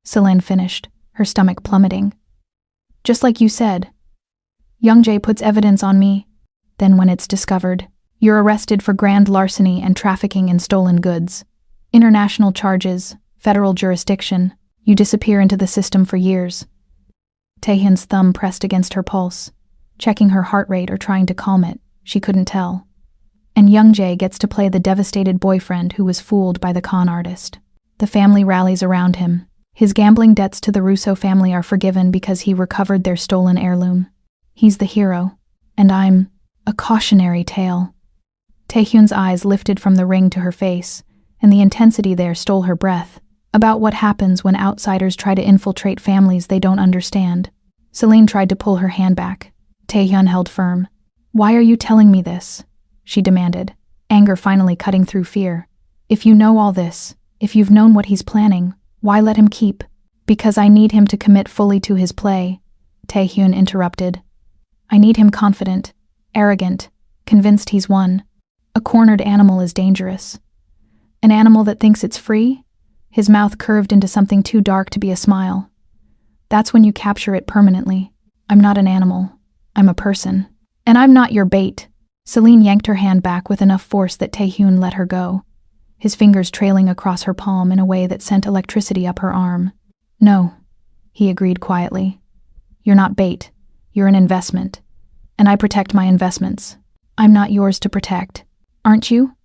Celine finished, her stomach plummeting. "Just like you said. Youngjae puts evidence on me. Then when it's discovered, you're arrested for grand larceny and trafficking in stolen goods. International charges, federal jurisdiction. You disappear into the system for years." Taehyun's thumb pressed against her pulse, checking her heart rate or trying to calm it, she couldn't tell. And Youngjae gets to play the devastated boyfriend who was fooled by the con artist. The family rallies around him. His gambling debts to the Russo family are forgiven because he recovered their stolen heirloom. He's the hero, and I'm a cautionary tale. Taehyun's eyes lifted from the ring to her face, and the intensity there stole her breath. About what happens when outsiders try to infiltrate families they don't understand. Celine tried to pull her hand back. Taehyun held firm. "Why are you telling me this?" she demanded, anger finally cutting through fear. "If you know all this, if you've known what he's planning, why let him keep?" "Because I need him to commit fully to his play," Taehyun interrupted. "I need him confident, arrogant, convinced he's won. A cornered animal is dangerous. An animal that thinks it's free?" His mouth curved into something too dark to be a smile. "That's when you capture it permanently. I'm not an animal. I'm a person. And I'm not your bait." Celine yanked her hand back with enough force that Taehyun let her go, his fingers trailing across her palm in a way that sent electricity up her arm. "No," he agreed quietly. "You're not bait. You're an investment. And I protect my investments. I'm not yours to protect. Aren't you?"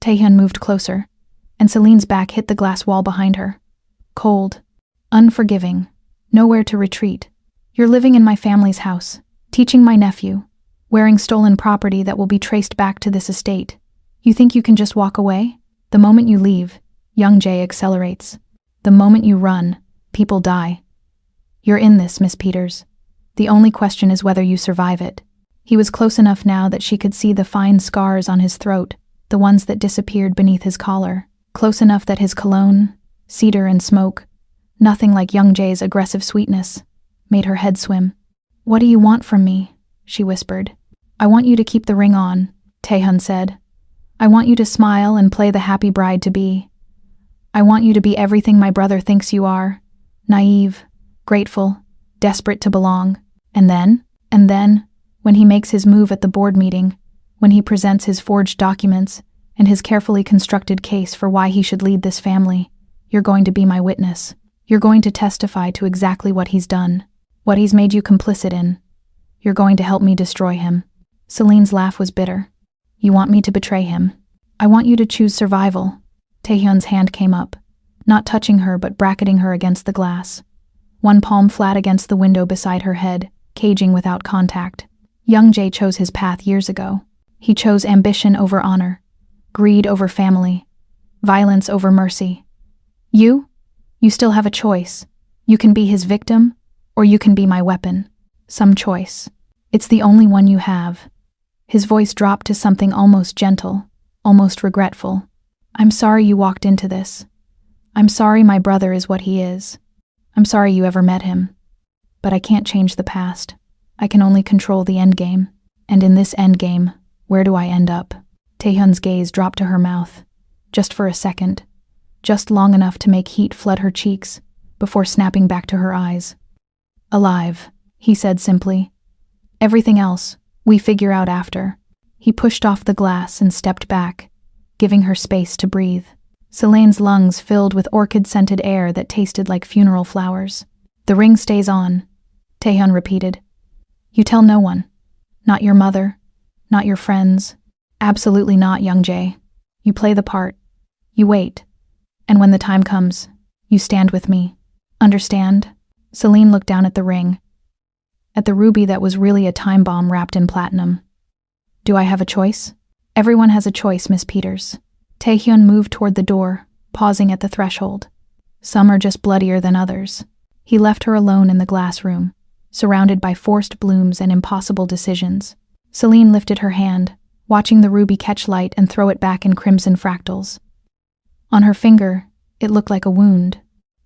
Taehyun moved closer, and Celine's back hit the glass wall behind her. Cold, unforgiving, nowhere to retreat. "You're living in my family's house, teaching my nephew, wearing stolen property that will be traced back to this estate. You think you can just walk away? The moment you leave, Youngjae accelerates. The moment you run, people die. You're in this, Miss Peters. The only question is whether you survive it." He was close enough now that she could see the fine scars on his throat, the ones that disappeared beneath his collar. Close enough that his cologne, cedar and smoke, nothing like Youngjae's aggressive sweetness, made her head swim. "What do you want from me?" she whispered. "I want you to keep the ring on," Taehyun said. I want you to smile and play the happy bride-to-be. I want you to be everything my brother thinks you are. Naive, grateful, desperate to belong. And then, when he makes his move at the board meeting, when he presents his forged documents and his carefully constructed case for why he should lead this family, you're going to be my witness. You're going to testify to exactly what he's done, what he's made you complicit in. You're going to help me destroy him. Celine's laugh was bitter. You want me to betray him? I want you to choose survival. Taehyun's hand came up, not touching her but bracketing her against the glass. One palm flat against the window beside her head, caging without contact. Young Jae chose his path years ago. He chose ambition over honor, greed over family, violence over mercy. You still have a choice. You can be his victim, or you can be my weapon. Some choice. It's the only one you have. His voice dropped to something almost gentle, almost regretful. I'm sorry you walked into this. I'm sorry my brother is what he is. I'm sorry you ever met him. But I can't change the past. I can only control the endgame. And in this endgame, where do I end up? Taehyun's gaze dropped to her mouth. Just for a second. Just long enough to make heat flood her cheeks, before snapping back to her eyes. Alive, he said simply. Everything else, we figure out after. He pushed off the glass and stepped back, giving her space to breathe. Celine's lungs filled with orchid-scented air that tasted like funeral flowers. The ring stays on, Taehyun repeated. You tell no one. Not your mother, not your friends. Absolutely not, Young Jae. You play the part. You wait. And when the time comes, you stand with me. Understand? Celine looked down at the ring. At the ruby that was really a time bomb wrapped in platinum. Do I have a choice? Everyone has a choice, Miss Peters. Taehyun moved toward the door, pausing at the threshold. Some are just bloodier than others. He left her alone in the glass room, surrounded by forced blooms and impossible decisions. Celine lifted her hand, watching the ruby catch light and throw it back in crimson fractals. On her finger, it looked like a wound,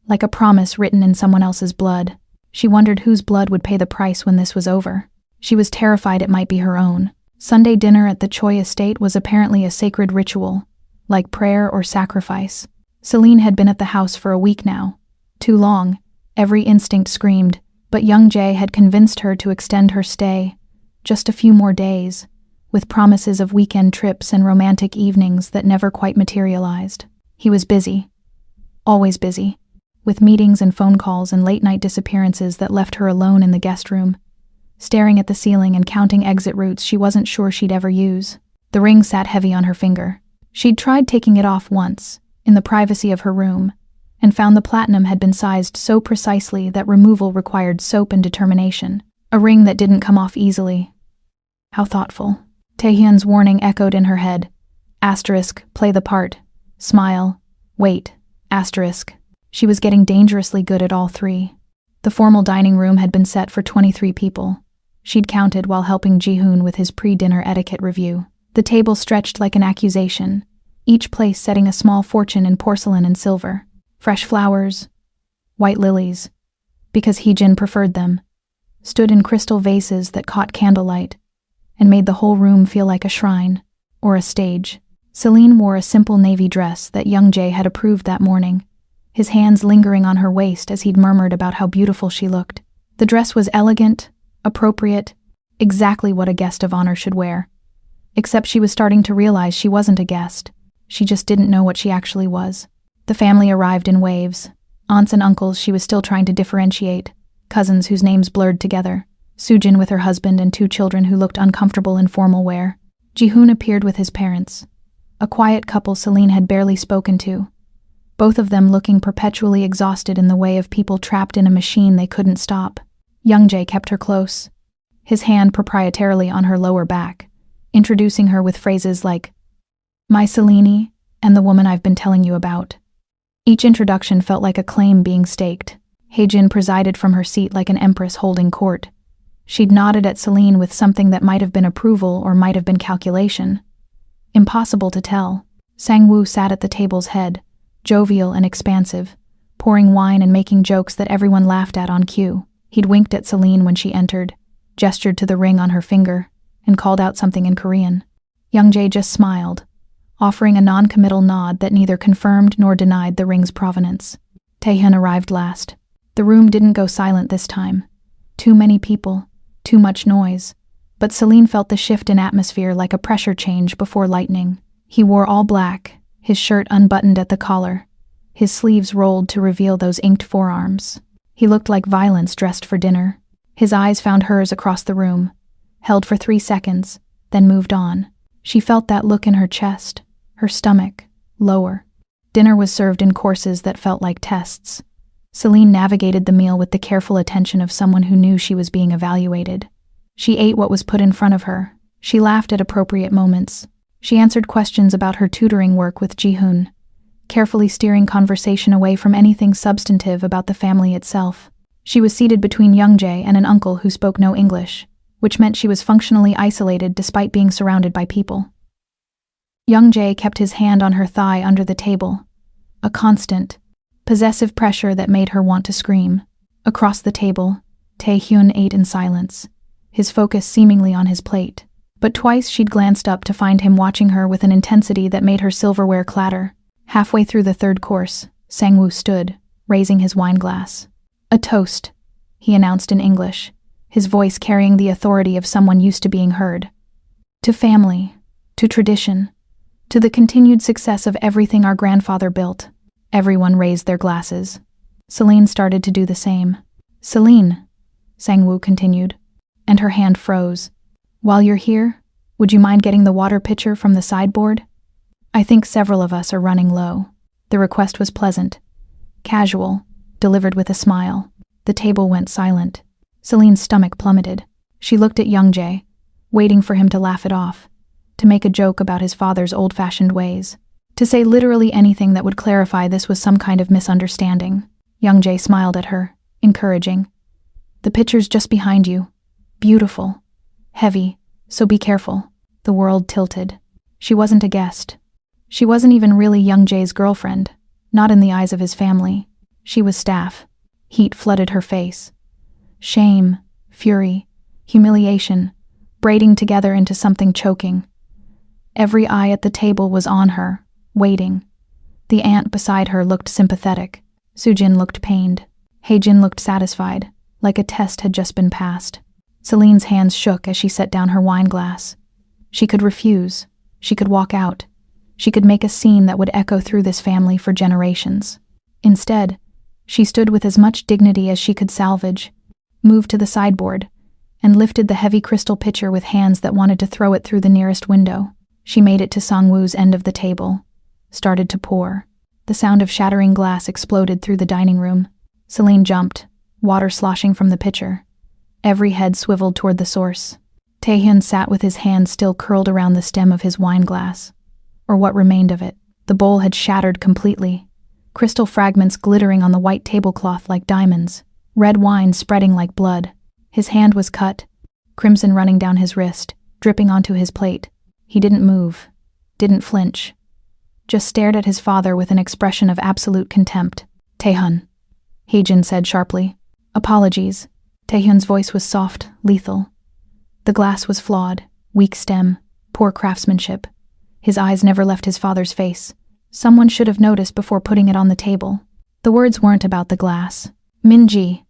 like a promise written in someone else's blood. She wondered whose blood would pay the price when this was over. She was terrified it might be her own. Sunday dinner at the Choi estate was apparently a sacred ritual, like prayer or sacrifice. Celine had been at the house for a week now. Too long, every instinct screamed, but Young Jae had convinced her to extend her stay, just a few more days, with promises of weekend trips and romantic evenings that never quite materialized. He was busy. Always busy. With meetings and phone calls and late-night disappearances that left her alone in the guest room, staring at the ceiling and counting exit routes she wasn't sure she'd ever use. The ring sat heavy on her finger. She'd tried taking it off once, in the privacy of her room, and found the platinum had been sized so precisely that removal required soap and determination. A ring that didn't come off easily. How thoughtful. Taehyun's warning echoed in her head. Asterisk, play the part. Smile. Wait. Asterisk. She was getting dangerously good at all three. The formal dining room had been set for 23 people. She'd counted while helping Ji-hoon with his pre-dinner etiquette review. The table stretched like an accusation, each place setting a small fortune in porcelain and silver. Fresh flowers, white lilies, because Heejin preferred them, stood in crystal vases that caught candlelight and made the whole room feel like a shrine or a stage. Celine wore a simple navy dress that Young Jae had approved that morning, his hands lingering on her waist as he'd murmured about how beautiful she looked. The dress was elegant, appropriate, exactly what a guest of honor should wear. Except she was starting to realize she wasn't a guest. She just didn't know what she actually was. The family arrived in waves. Aunts and uncles she was still trying to differentiate, cousins whose names blurred together, Soojin with her husband and 2 children who looked uncomfortable in formal wear. Ji-hoon appeared with his parents, a quiet couple Celine had barely spoken to, both of them looking perpetually exhausted in the way of people trapped in a machine they couldn't stop. Young Jae kept her close, his hand proprietarily on her lower back, introducing her with phrases like, "My Celine, and the woman I've been telling you about." Each introduction felt like a claim being staked. Heijin presided from her seat like an empress holding court. She'd nodded at Celine with something that might have been approval or might have been calculation. Impossible to tell. Sang-woo sat at the table's head, jovial and expansive, pouring wine and making jokes that everyone laughed at on cue. He'd winked at Celine when she entered, gestured to the ring on her finger, and called out something in Korean. Young Jae just smiled, offering a non-committal nod that neither confirmed nor denied the ring's provenance. Taehyun arrived last. The room didn't go silent this time. Too many people, too much noise. But Celine felt the shift in atmosphere like a pressure change before lightning. He wore all black, his shirt unbuttoned at the collar, his sleeves rolled to reveal those inked forearms. He looked like violence dressed for dinner. His eyes found hers across the room, held for 3 seconds, then moved on. She felt that look in her chest, her stomach, lower. Dinner was served in courses that felt like tests. Celine navigated the meal with the careful attention of someone who knew she was being evaluated. She ate what was put in front of her. She laughed at appropriate moments. She answered questions about her tutoring work with Ji-hoon, carefully steering conversation away from anything substantive about the family itself. She was seated between Youngjae and an uncle who spoke no English, which meant she was functionally isolated despite being surrounded by people. Youngjae kept his hand on her thigh under the table, a constant, possessive pressure that made her want to scream. Across the table, Taehyun ate in silence, his focus seemingly on his plate. But twice she'd glanced up to find him watching her with an intensity that made her silverware clatter. Halfway through the third course, Sang-woo stood, raising his wine glass. "A toast," he announced in English, his voice carrying the authority of someone used to being heard. "To family, to tradition, to the continued success of everything our grandfather built." Everyone raised their glasses. Celine started to do the same. "Celine," Sang-woo continued, and her hand froze. "While you're here, would you mind getting the water pitcher from the sideboard? I think several of us are running low." The request was pleasant, casual, delivered with a smile. The table went silent. Celine's stomach plummeted. She looked at Youngjae, waiting for him to laugh it off, to make a joke about his father's old-fashioned ways, to say literally anything that would clarify this was some kind of misunderstanding. Youngjae smiled at her, encouraging. "The pitcher's just behind you. Beautiful. Heavy, so be careful." The world tilted. She wasn't a guest. She wasn't even really Youngjae's girlfriend, not in the eyes of his family. She was staff. Heat flooded her face. Shame, fury, humiliation, braiding together into something choking. Every eye at the table was on her, waiting. The aunt beside her looked sympathetic. Sujin looked pained. Haejin looked satisfied, like a test had just been passed. Celine's hands shook as she set down her wine glass. She could refuse. She could walk out. She could make a scene that would echo through this family for generations. Instead, she stood with as much dignity as she could salvage, moved to the sideboard, and lifted the heavy crystal pitcher with hands that wanted to throw it through the nearest window. She made it to Sang-woo's end of the table, started to pour. The sound of shattering glass exploded through the dining room. Celine jumped, water sloshing from the pitcher. Every head swiveled toward the source. Taehyun sat with his hand still curled around the stem of his wine glass, or what remained of it. The bowl had shattered completely, crystal fragments glittering on the white tablecloth like diamonds, red wine spreading like blood. His hand was cut, crimson running down his wrist, dripping onto his plate. He didn't move, didn't flinch, just stared at his father with an expression of absolute contempt. "Taehyun," Haejin said sharply. "Apologies." Taehyun's voice was soft, lethal. The glass was flawed, weak stem, poor craftsmanship. His eyes never left his father's face. Someone should have noticed before putting it on the table. The words weren't about the glass. "Min-ji,"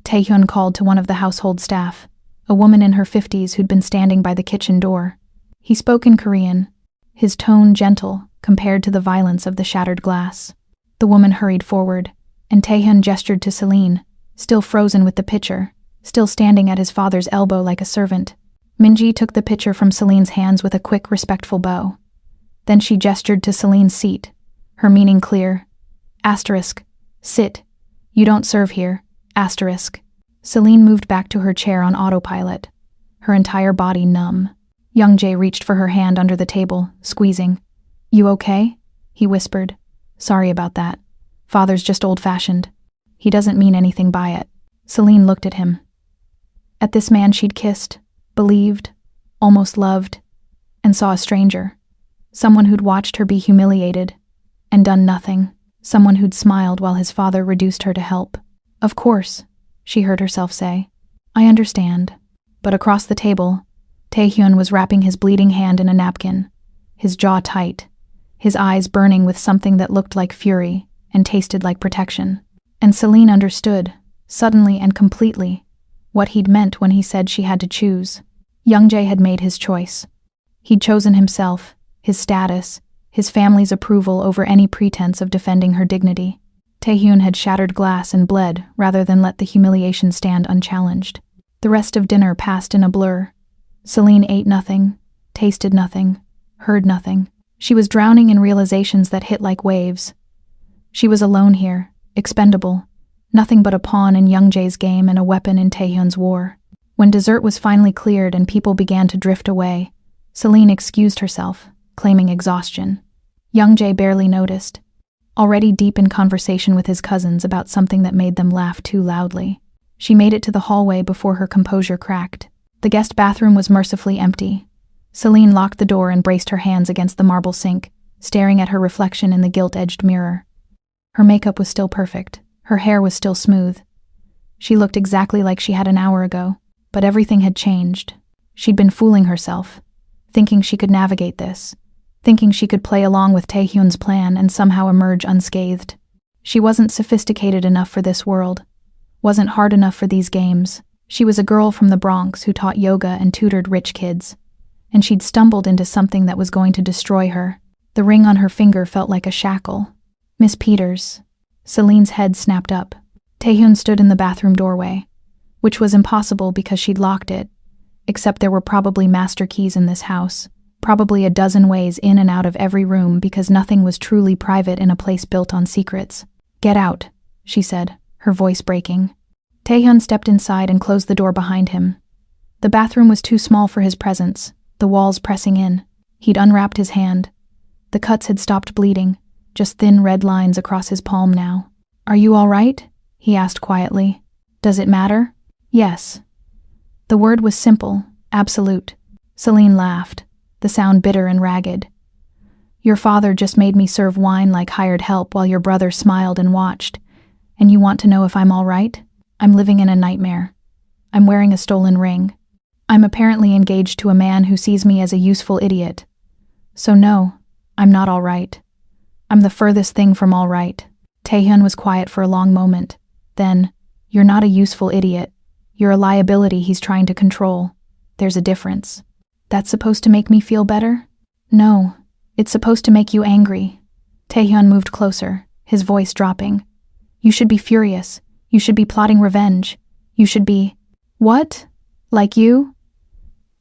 Taehyun called to one of the household staff, a woman in her 50s who'd been standing by the kitchen door. He spoke in Korean, his tone gentle compared to the violence of the shattered glass. The woman hurried forward, and Taehyun gestured to Celine, still frozen with the pitcher, still standing at his father's elbow like a servant. Min-ji took the pitcher from Celine's hands with a quick, respectful bow. Then she gestured to Celine's seat, her meaning clear. Asterisk. Sit. You don't serve here. Asterisk. Celine moved back to her chair on autopilot, her entire body numb. Youngjae reached for her hand under the table, squeezing. "You okay?" he whispered. "Sorry about that. Father's just old-fashioned. He doesn't mean anything by it." Celine looked at him. At this man she'd kissed, believed, almost loved, and saw a stranger. Someone who'd watched her be humiliated and done nothing. Someone who'd smiled while his father reduced her to help. "Of course," she heard herself say. "I understand." But across the table, Taehyun was wrapping his bleeding hand in a napkin, his jaw tight, his eyes burning with something that looked like fury and tasted like protection. And Celine understood, suddenly and completely, what he'd meant when he said she had to choose. Youngjae had made his choice. He'd chosen himself, his status, his family's approval over any pretense of defending her dignity. Taehyun had shattered glass and bled rather than let the humiliation stand unchallenged. The rest of dinner passed in a blur. Celine ate nothing, tasted nothing, heard nothing. She was drowning in realizations that hit like waves. She was alone here, expendable, nothing but a pawn in Youngjae's game and a weapon in Taehyun's war. When dessert was finally cleared and people began to drift away, Celine excused herself, claiming exhaustion. Youngjae barely noticed, already deep in conversation with his cousins about something that made them laugh too loudly. She made it to the hallway before her composure cracked. The guest bathroom was mercifully empty. Celine locked the door and braced her hands against the marble sink, staring at her reflection in the gilt-edged mirror. Her makeup was still perfect. Her hair was still smooth. She looked exactly like she had an hour ago, but everything had changed. She'd been fooling herself, thinking she could navigate this, thinking she could play along with Taehyun's plan and somehow emerge unscathed. She wasn't sophisticated enough for this world, wasn't hard enough for these games. She was a girl from the Bronx who taught yoga and tutored rich kids, and she'd stumbled into something that was going to destroy her. The ring on her finger felt like a shackle. Miss Peters. Celine's head snapped up. Taehyun stood in the bathroom doorway, which was impossible because she'd locked it, except there were probably master keys in this house, probably a dozen ways in and out of every room because nothing was truly private in a place built on secrets. "Get out," she said, her voice breaking. Taehyun stepped inside and closed the door behind him. The bathroom was too small for his presence, the walls pressing in. He'd unwrapped his hand. The cuts had stopped bleeding, just thin red lines across his palm now. "Are you all right?" he asked quietly. "Does it matter?" "Yes." The word was simple, absolute. Celine laughed, the sound bitter and ragged. "Your father just made me serve wine like hired help while your brother smiled and watched, and you want to know if I'm all right? I'm living in a nightmare. I'm wearing a stolen ring. I'm apparently engaged to a man who sees me as a useful idiot. So no, I'm not all right. I'm the furthest thing from all right." Taehyun was quiet for a long moment. Then, "You're not a useful idiot. You're a liability he's trying to control. There's a difference. That's supposed to make me feel better?" "No, it's supposed to make you angry." Taehyun moved closer, his voice dropping. "You should be furious. You should be plotting revenge. You should be—" "What? Like you?"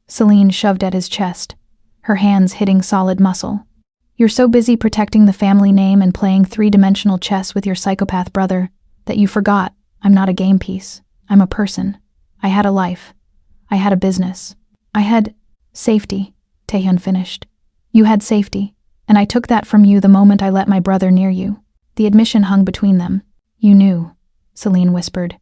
Celine shoved at his chest, her hands hitting solid muscle. "You're so busy protecting the family name and playing three-dimensional chess with your psychopath brother that you forgot I'm not a game piece. I'm a person. I had a life. I had a business. I had safety," Taehyun finished. "You had safety, and I took that from you the moment I let my brother near you." The admission hung between them. "You knew," Celine whispered.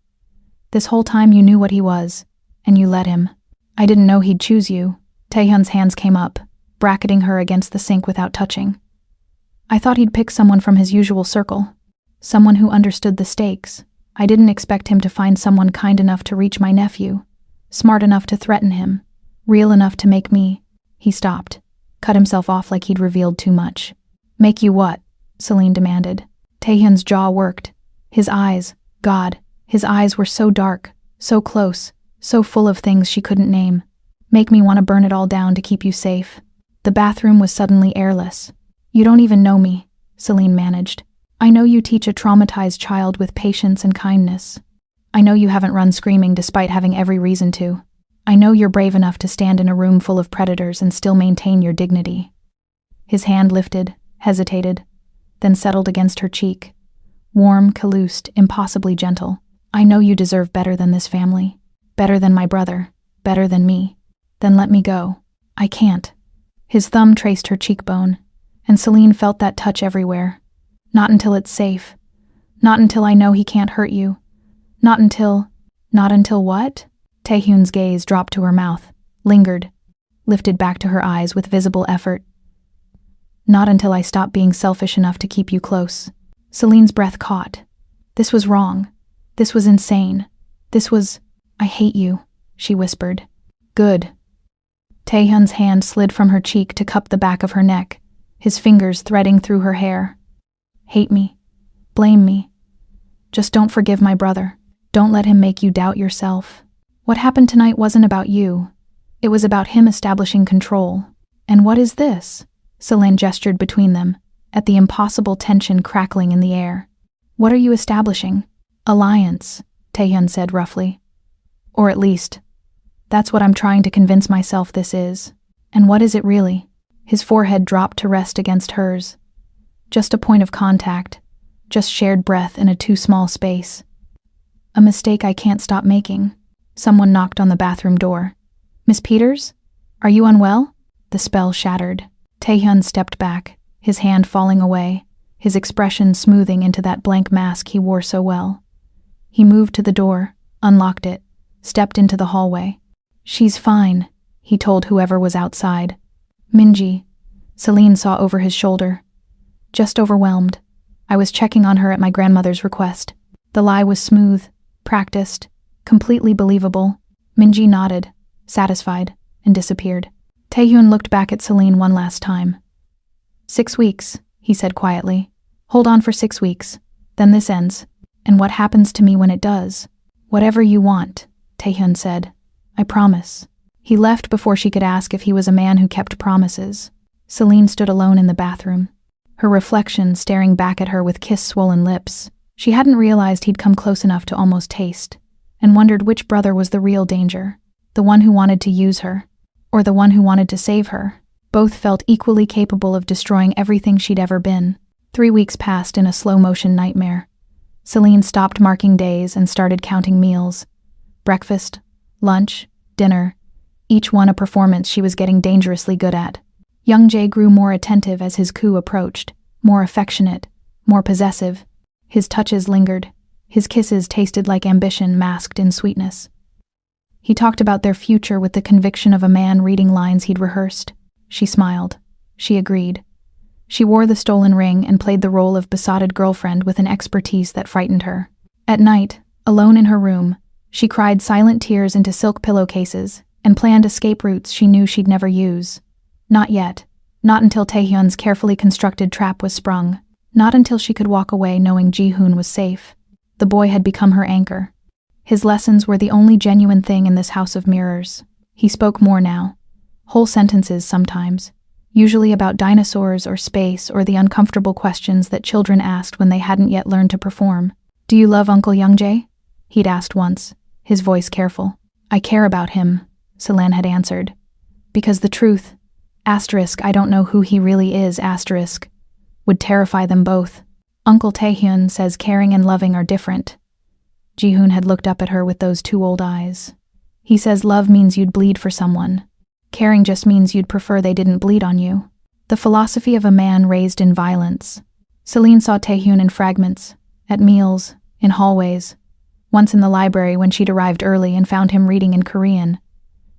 "This whole time you knew what he was, and you let him." "I didn't know he'd choose you." Taehyun's hands came up, bracketing her against the sink without touching. "I thought he'd pick someone from his usual circle, someone who understood the stakes. I didn't expect him to find someone kind enough to reach my nephew, smart enough to threaten him, real enough to make me—" He stopped, cut himself off like he'd revealed too much. "Make you what?" Celine demanded. Taehyun's jaw worked. His eyes, God, his eyes were so dark, so close, so full of things she couldn't name. "Make me want to burn it all down to keep you safe." The bathroom was suddenly airless. "You don't even know me," Celine managed. "I know you teach a traumatized child with patience and kindness. I know you haven't run screaming despite having every reason to. I know you're brave enough to stand in a room full of predators and still maintain your dignity." His hand lifted, hesitated, then settled against her cheek. Warm, calused, impossibly gentle. "I know you deserve better than this family. Better than my brother. Better than me. Then let me go." "I can't." His thumb traced her cheekbone, and Celine felt that touch everywhere. "Not until it's safe. Not until I know he can't hurt you. Not until—" "Not until what?" Taehyun's gaze dropped to her mouth, lingered, lifted back to her eyes with visible effort. "Not until I stop being selfish enough to keep you close." Celine's breath caught. This was wrong. This was insane. This was— "I hate you," she whispered. "Good." Taehyun's hand slid from her cheek to cup the back of her neck, his fingers threading through her hair. Hate me. Blame me. Just don't forgive my brother. Don't let him make you doubt yourself. What happened tonight wasn't about you. It was about him establishing control. And what is this? Selene gestured between them, at the impossible tension crackling in the air. What are you establishing? Alliance, Taehyun said roughly. Or at least, that's what I'm trying to convince myself this is. And what is it really? His forehead dropped to rest against hers. Just a point of contact, just shared breath in a too small space. A mistake I can't stop making. Someone knocked on the bathroom door. Miss Peters? Are you unwell? The spell shattered. Taehyun stepped back, his hand falling away, his expression smoothing into that blank mask he wore so well. He moved to the door, unlocked it, stepped into the hallway. She's fine, he told whoever was outside. Minji, Selene saw over his shoulder. Just overwhelmed. I was checking on her at my grandmother's request. The lie was smooth, practiced, completely believable. Minji nodded, satisfied, and disappeared. Taehyun looked back at Selene one last time. 6 weeks, he said quietly. Hold on for 6 weeks. Then this ends. And what happens to me when it does? Whatever you want, Taehyun said. I promise. He left before she could ask if he was a man who kept promises. Selene stood alone in the bathroom, her reflection staring back at her with kiss-swollen lips. She hadn't realized he'd come close enough to almost taste, and wondered which brother was the real danger, the one who wanted to use her, or the one who wanted to save her. Both felt equally capable of destroying everything she'd ever been. 3 weeks passed in a slow-motion nightmare. Selene stopped marking days and started counting meals. Breakfast, lunch, dinner, each one a performance she was getting dangerously good at. Youngjae grew more attentive as his coup approached, more affectionate, more possessive. His touches lingered. His kisses tasted like ambition masked in sweetness. He talked about their future with the conviction of a man reading lines he'd rehearsed. She smiled. She agreed. She wore the stolen ring and played the role of besotted girlfriend with an expertise that frightened her. At night, alone in her room, she cried silent tears into silk pillowcases and planned escape routes she knew she'd never use. Not yet. Not until Taehyun's carefully constructed trap was sprung. Not until she could walk away knowing Ji-hoon was safe. The boy had become her anchor. His lessons were the only genuine thing in this house of mirrors. He spoke more now. Whole sentences sometimes. Usually about dinosaurs or space or the uncomfortable questions that children asked when they hadn't yet learned to perform. Do you love Uncle Youngjae? He'd asked once, his voice careful. I care about him, Selene had answered. Because the truth, I don't know who he really is, would terrify them both. Uncle Taehyun says caring and loving are different. Ji-hoon had looked up at her with those two old eyes. He says love means you'd bleed for someone. Caring just means you'd prefer they didn't bleed on you. The philosophy of a man raised in violence. Selene saw Taehyun in fragments, at meals, in hallways. Once in the library when she'd arrived early and found him reading in Korean,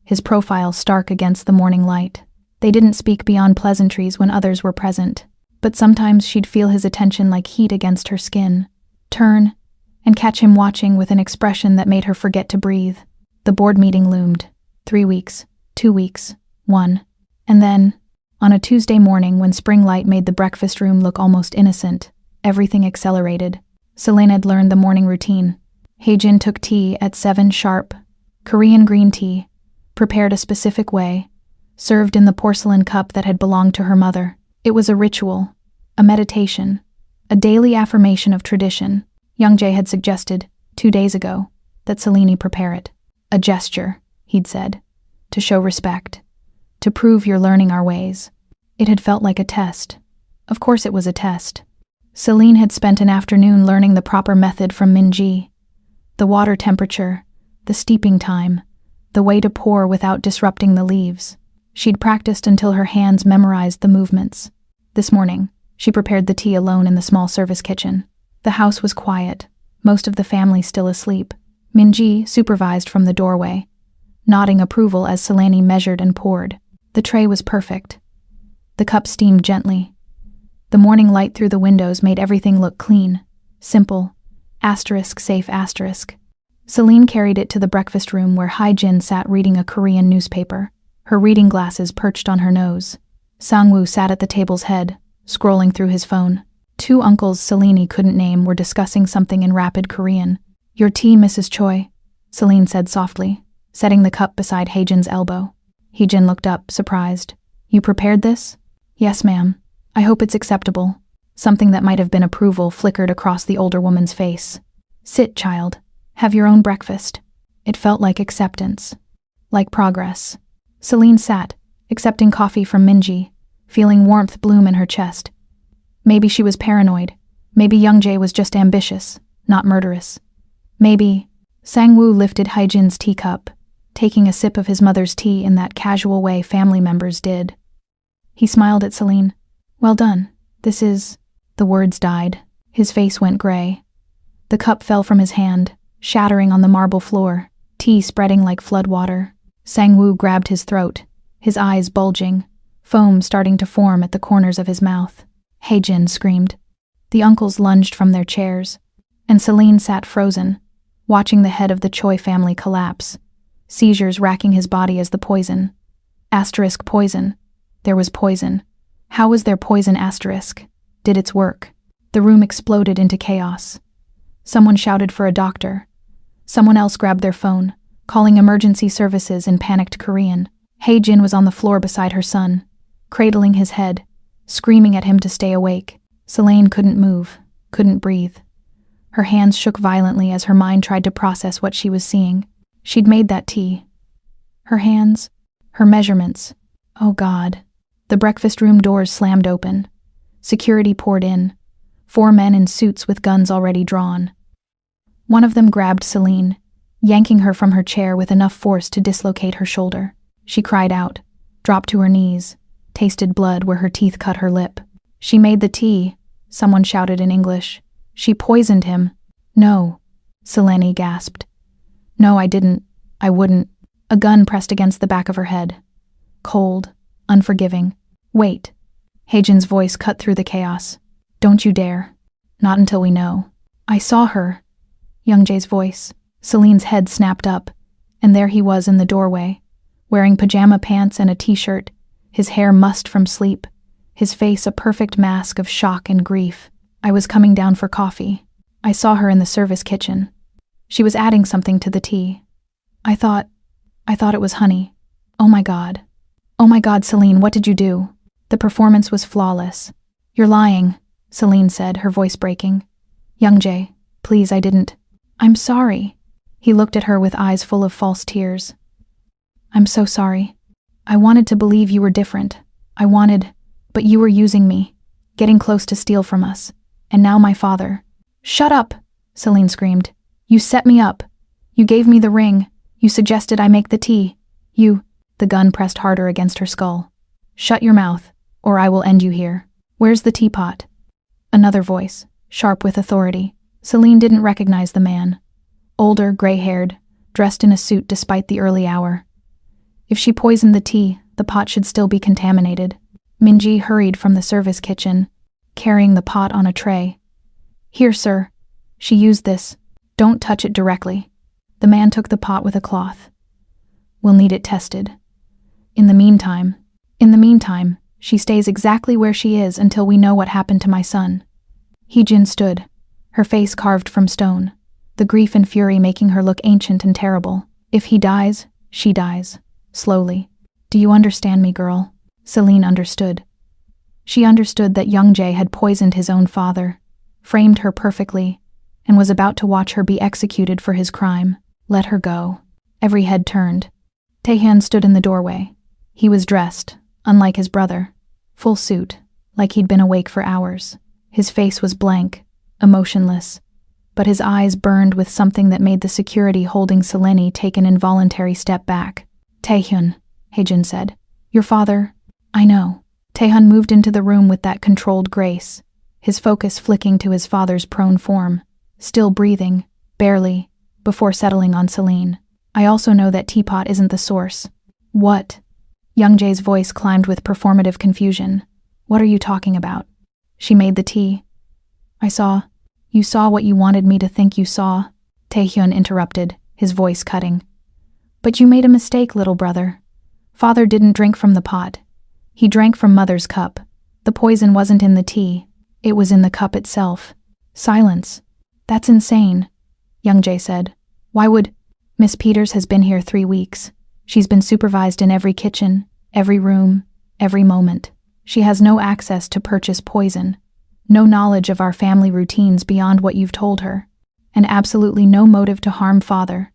his profile stark against the morning light. They didn't speak beyond pleasantries when others were present, but sometimes she'd feel his attention like heat against her skin. Turn, and catch him watching with an expression that made her forget to breathe. The board meeting loomed. 3 weeks, 2 weeks, 1. And then, on a Tuesday morning when spring light made the breakfast room look almost innocent, everything accelerated. Selene had learned the morning routine. Haejin took tea at 7 sharp, Korean green tea, prepared a specific way, served in the porcelain cup that had belonged to her mother. It was a ritual, a meditation, a daily affirmation of tradition. Youngjae had suggested, 2 days ago, that Selene prepare it. A gesture, he'd said, to show respect, to prove you're learning our ways. It had felt like a test. Of course it was a test. Selene had spent an afternoon learning the proper method from Minji. The water temperature, the steeping time, the way to pour without disrupting the leaves. She'd practiced until her hands memorized the movements. This morning, she prepared the tea alone in the small service kitchen. The house was quiet, most of the family still asleep. Minji supervised from the doorway, nodding approval as Selene measured and poured. The tray was perfect. The cup steamed gently. The morning light through the windows made everything look clean, simple, safe. Selene carried it to the breakfast room where Haejin sat reading a Korean newspaper, her reading glasses perched on her nose. Sang-woo sat at the table's head, scrolling through his phone. Two uncles Selene couldn't name were discussing something in rapid Korean. "Your tea, Mrs. Choi," Selene said softly, setting the cup beside Haejin's elbow. Haejin looked up, surprised. "You prepared this?" "Yes, ma'am. I hope it's acceptable." Something that might have been approval flickered across the older woman's face. "Sit, child. Have your own breakfast." It felt like acceptance. Like progress. Selene sat, accepting coffee from Minji, feeling warmth bloom in her chest. Maybe she was paranoid. Maybe Youngjae was just ambitious, not murderous. Maybe. Sang-woo lifted Haejin's teacup, taking a sip of his mother's tea in that casual way family members did. He smiled at Selene. "Well done. This is—" The words died. His face went gray. The cup fell from his hand, shattering on the marble floor, tea spreading like floodwater. Sang-woo grabbed his throat, his eyes bulging, foam starting to form at the corners of his mouth. Haejin screamed. The uncles lunged from their chairs, and Selene sat frozen, watching the head of the Choi family collapse, seizures racking his body as the poison. Asterisk poison. There was poison. How was there poison asterisk? Did its work? The room exploded into chaos. Someone shouted for a doctor. Someone else grabbed their phone, calling emergency services in panicked Korean. Haejin was on the floor beside her son, cradling his head, screaming at him to stay awake. Selene couldn't move, couldn't breathe. Her hands shook violently as her mind tried to process what she was seeing. She'd made that tea. Her hands, her measurements. Oh God. The breakfast room doors slammed open. Security poured in. 4 men in suits with guns already drawn. One of them grabbed Selene, yanking her from her chair with enough force to dislocate her shoulder. She cried out, dropped to her knees, tasted blood where her teeth cut her lip. "She made the tea," someone shouted in English. "She poisoned him." "No," Selene gasped. "No, I didn't. I wouldn't." A gun pressed against the back of her head. Cold, unforgiving. "Wait." Haejin's voice cut through the chaos. "Don't you dare. Not until we know." "I saw her." Youngjae's voice. Selene's head snapped up, and there he was in the doorway, wearing pajama pants and a t-shirt, his hair mussed from sleep, his face a perfect mask of shock and grief. "I was coming down for coffee. I saw her in the service kitchen. She was adding something to the tea. I thought it was honey. Oh my God. Oh my God, Selene, what did you do?" The performance was flawless. "You're lying," Selene said, her voice breaking. "Youngjae, please, I didn't." "I'm sorry." He looked at her with eyes full of false tears. "I'm so sorry. I wanted to believe you were different. But you were using me, getting close to steal from us. And now my father." "Shut up," Selene screamed. "You set me up. You gave me the ring. You suggested I make the tea. The gun pressed harder against her skull. "Shut your mouth, or I will end you here. Where's the teapot?" Another voice, sharp with authority. Selene didn't recognize the man. Older, gray-haired, dressed in a suit despite the early hour. If she poisoned the tea, the pot should still be contaminated. Minji hurried from the service kitchen, carrying the pot on a tray. "Here, sir. She used this. Don't touch it directly." The man took the pot with a cloth. "We'll need it tested. In the meantime, she stays exactly where she is until we know what happened to my son." Haejin stood, her face carved from stone, the grief and fury making her look ancient and terrible. "If he dies, she dies. Slowly. Do you understand me, girl?" Selene understood. She understood that Youngjae had poisoned his own father, framed her perfectly, and was about to watch her be executed for his crime. Let her go. Every head turned. Taehyun stood in the doorway. He was dressed, unlike his brother, full suit, like he'd been awake for hours. His face was blank, emotionless, but his eyes burned with something that made the security holding Selene take an involuntary step back. "Taehyun," Haejin said. "Your father—" "I know." Taehyun moved into the room with that controlled grace, his focus flicking to his father's prone form, still breathing, barely, before settling on Selene. "I also know that teapot isn't the source." "What?" Youngjae's voice climbed with performative confusion. "What are you talking about?" "She made the tea." You saw what you wanted me to think you saw," Taehyun interrupted, his voice cutting. "But you made a mistake, little brother. Father didn't drink from the pot. He drank from Mother's cup. The poison wasn't in the tea. It was in the cup itself. Silence. That's insane, Young Jae said. Why would… Miss Peters has been here 3 weeks. She's been supervised in every kitchen, every room, every moment. She has no access to purchase poison, no knowledge of our family routines beyond what you've told her, and absolutely no motive to harm Father,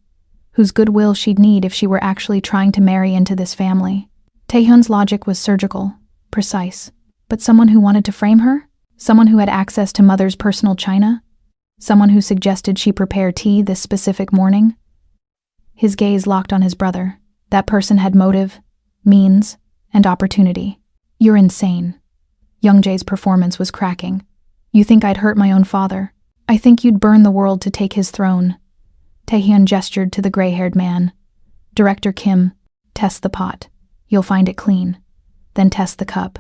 whose goodwill she'd need if she were actually trying to marry into this family. Taehyun's logic was surgical, precise. But someone who wanted to frame her? Someone who had access to Mother's personal china? Someone who suggested she prepare tea this specific morning? His gaze locked on his brother. That person had motive, means, and opportunity. You're insane. Young Jae's performance was cracking. You think I'd hurt my own father? I think you'd burn the world to take his throne. Taehyun gestured to the gray-haired man. Director Kim, test the pot. You'll find it clean. Then test the cup.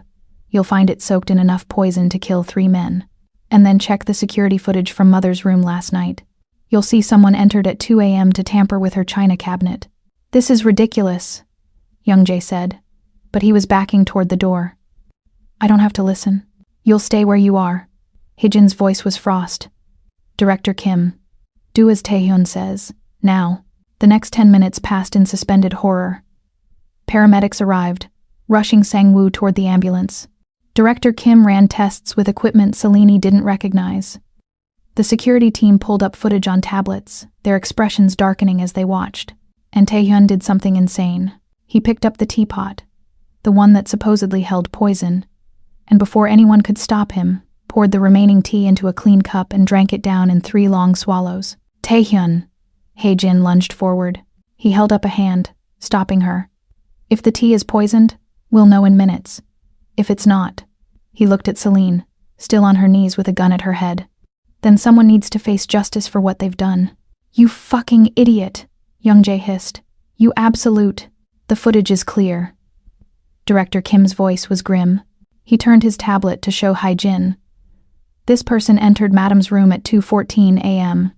You'll find it soaked in enough poison to kill 3 men. And then check the security footage from Mother's room last night. You'll see someone entered at 2 a.m. to tamper with her china cabinet. This is ridiculous, Young Jae said, but he was backing toward the door. I don't have to listen. You'll stay where you are. Hijin's voice was frost. Director Kim, do as Taehyun says, now. The next 10 minutes passed in suspended horror. Paramedics arrived, rushing Sang-woo toward the ambulance. Director Kim ran tests with equipment Selene didn't recognize. The security team pulled up footage on tablets, their expressions darkening as they watched. And Taehyun did something insane. He picked up the teapot, the one that supposedly held poison, and before anyone could stop him, poured the remaining tea into a clean cup and drank it down in 3 long swallows. Taehyun! Hae-jin lunged forward. He held up a hand, stopping her. If the tea is poisoned, we'll know in minutes. If it's not… He looked at Selene, still on her knees with a gun at her head. Then someone needs to face justice for what they've done. You fucking idiot, Young Jae hissed. You absolute… The footage is clear. Director Kim's voice was grim. He turned his tablet to show Hae-jin. This person entered Madam's room at 2:14 a.m.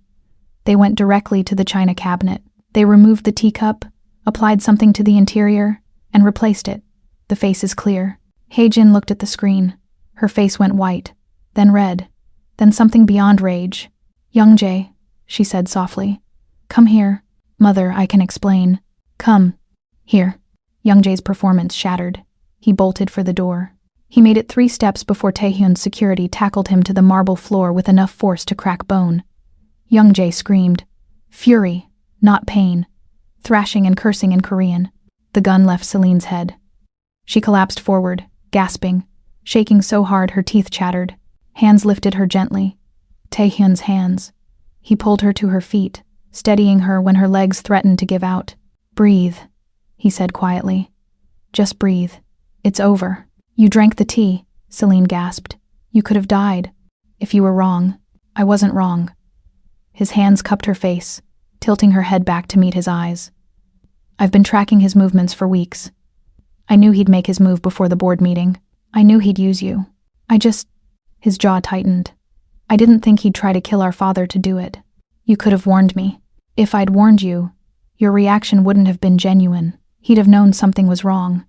They went directly to the china cabinet. They removed the teacup, applied something to the interior, and replaced it. The face is clear. Hae-jin looked at the screen. Her face went white, then red, then something beyond rage. Young Jae, she said softly. Come here. Mother, I can explain. Come. Here. Young Jae's performance shattered. He bolted for the door. He made it 3 steps before Taehyun's security tackled him to the marble floor with enough force to crack bone. Young Jae screamed. Fury, not pain. Thrashing and cursing in Korean. The gun left Celine's head. She collapsed forward, gasping, shaking so hard her teeth chattered. Hands lifted her gently. Taehyun's hands. He pulled her to her feet, steadying her when her legs threatened to give out. Breathe, he said quietly. Just breathe. It's over. You drank the tea, Celine gasped. You could have died. If you were wrong. I wasn't wrong. His hands cupped her face, tilting her head back to meet his eyes. I've been tracking his movements for weeks. I knew he'd make his move before the board meeting. I knew he'd use you. His jaw tightened. I didn't think he'd try to kill our father to do it. You could have warned me. If I'd warned you, your reaction wouldn't have been genuine. He'd have known something was wrong.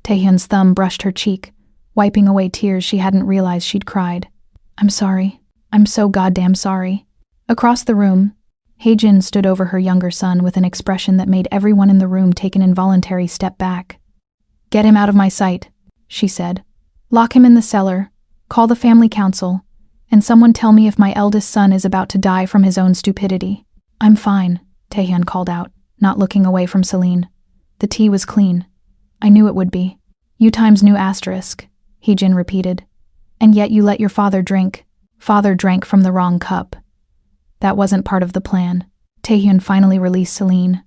Taehyun's thumb brushed her cheek, wiping away tears she hadn't realized she'd cried. I'm sorry. I'm so goddamn sorry. Across the room, Hae-jin stood over her younger son with an expression that made everyone in the room take an involuntary step back. Get him out of my sight, she said. Lock him in the cellar, call the family council, and someone tell me if my eldest son is about to die from his own stupidity. I'm fine, Taehyun called out, not looking away from Celine. The tea was clean. I knew it would be. U times new asterisk, Hae-jin repeated. And yet you let your father drink. Father drank from the wrong cup. That wasn't part of the plan. Taehyun finally released Celine,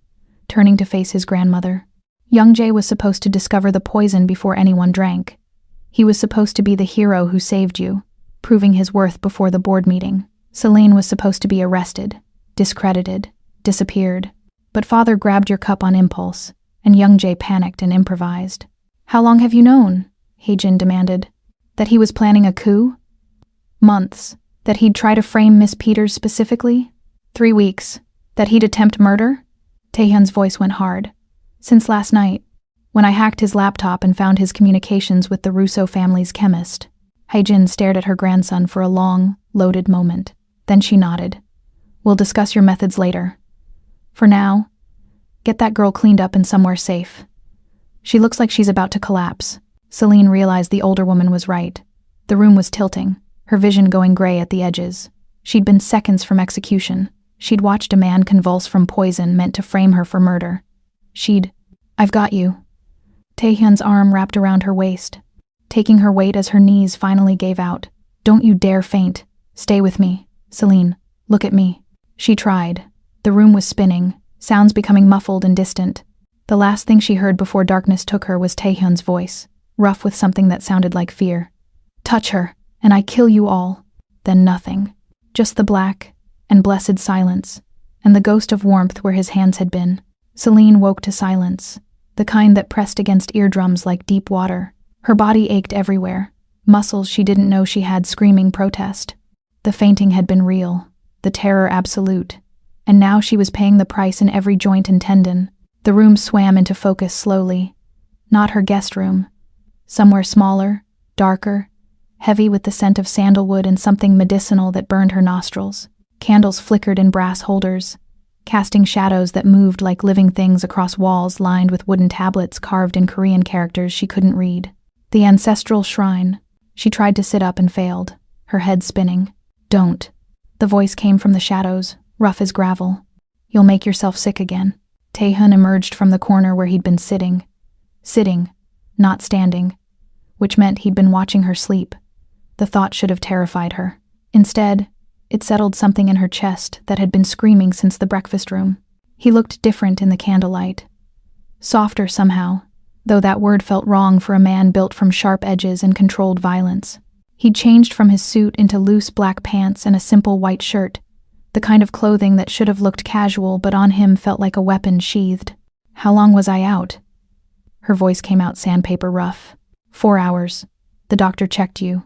turning to face his grandmother. Young Jae was supposed to discover the poison before anyone drank. He was supposed to be the hero who saved you, proving his worth before the board meeting. Celine was supposed to be arrested, discredited, disappeared. But father grabbed your cup on impulse, and Young Jae panicked and improvised. How long have you known? Hae-jin demanded. That he was planning a coup? Months. That he'd try to frame Miss Peters specifically? 3 weeks. That he'd attempt murder? Taehyun's voice went hard. Since last night. When I hacked his laptop and found his communications with the Russo family's chemist. Hae-jin stared at her grandson for a long, loaded moment. Then she nodded. We'll discuss your methods later. For now, get that girl cleaned up and somewhere safe. She looks like she's about to collapse. Celine realized the older woman was right. The room was tilting, her vision going gray at the edges. She'd been seconds from execution. She'd watched a man convulse from poison meant to frame her for murder. I've got you. Taehyun's arm wrapped around her waist, taking her weight as her knees finally gave out. Don't you dare faint. Stay with me. Celine, look at me. She tried. The room was spinning, sounds becoming muffled and distant. The last thing she heard before darkness took her was Taehyun's voice, rough with something that sounded like fear. Touch her, and I kill you all. Then nothing. Just the black and blessed silence, and the ghost of warmth where his hands had been. Celine woke to silence, the kind that pressed against eardrums like deep water. Her body ached everywhere, muscles she didn't know she had screaming protest. The fainting had been real, the terror absolute, and now she was paying the price in every joint and tendon. The room swam into focus slowly. Not her guest room. Somewhere smaller, darker, heavy with the scent of sandalwood and something medicinal that burned her nostrils. Candles flickered in brass holders, casting shadows that moved like living things across walls lined with wooden tablets carved in Korean characters she couldn't read. The ancestral shrine. She tried to sit up and failed, her head spinning. Don't. The voice came from the shadows, rough as gravel. You'll make yourself sick again. Taehyun emerged from the corner where he'd been sitting. Sitting, not standing, which meant he'd been watching her sleep. The thought should have terrified her. Instead, it settled something in her chest that had been screaming since the breakfast room. He looked different in the candlelight. Softer somehow, though that word felt wrong for a man built from sharp edges and controlled violence. He'd changed from his suit into loose black pants and a simple white shirt, the kind of clothing that should have looked casual but on him felt like a weapon sheathed. How long was I out? Her voice came out sandpaper rough. 4 hours. The doctor checked you.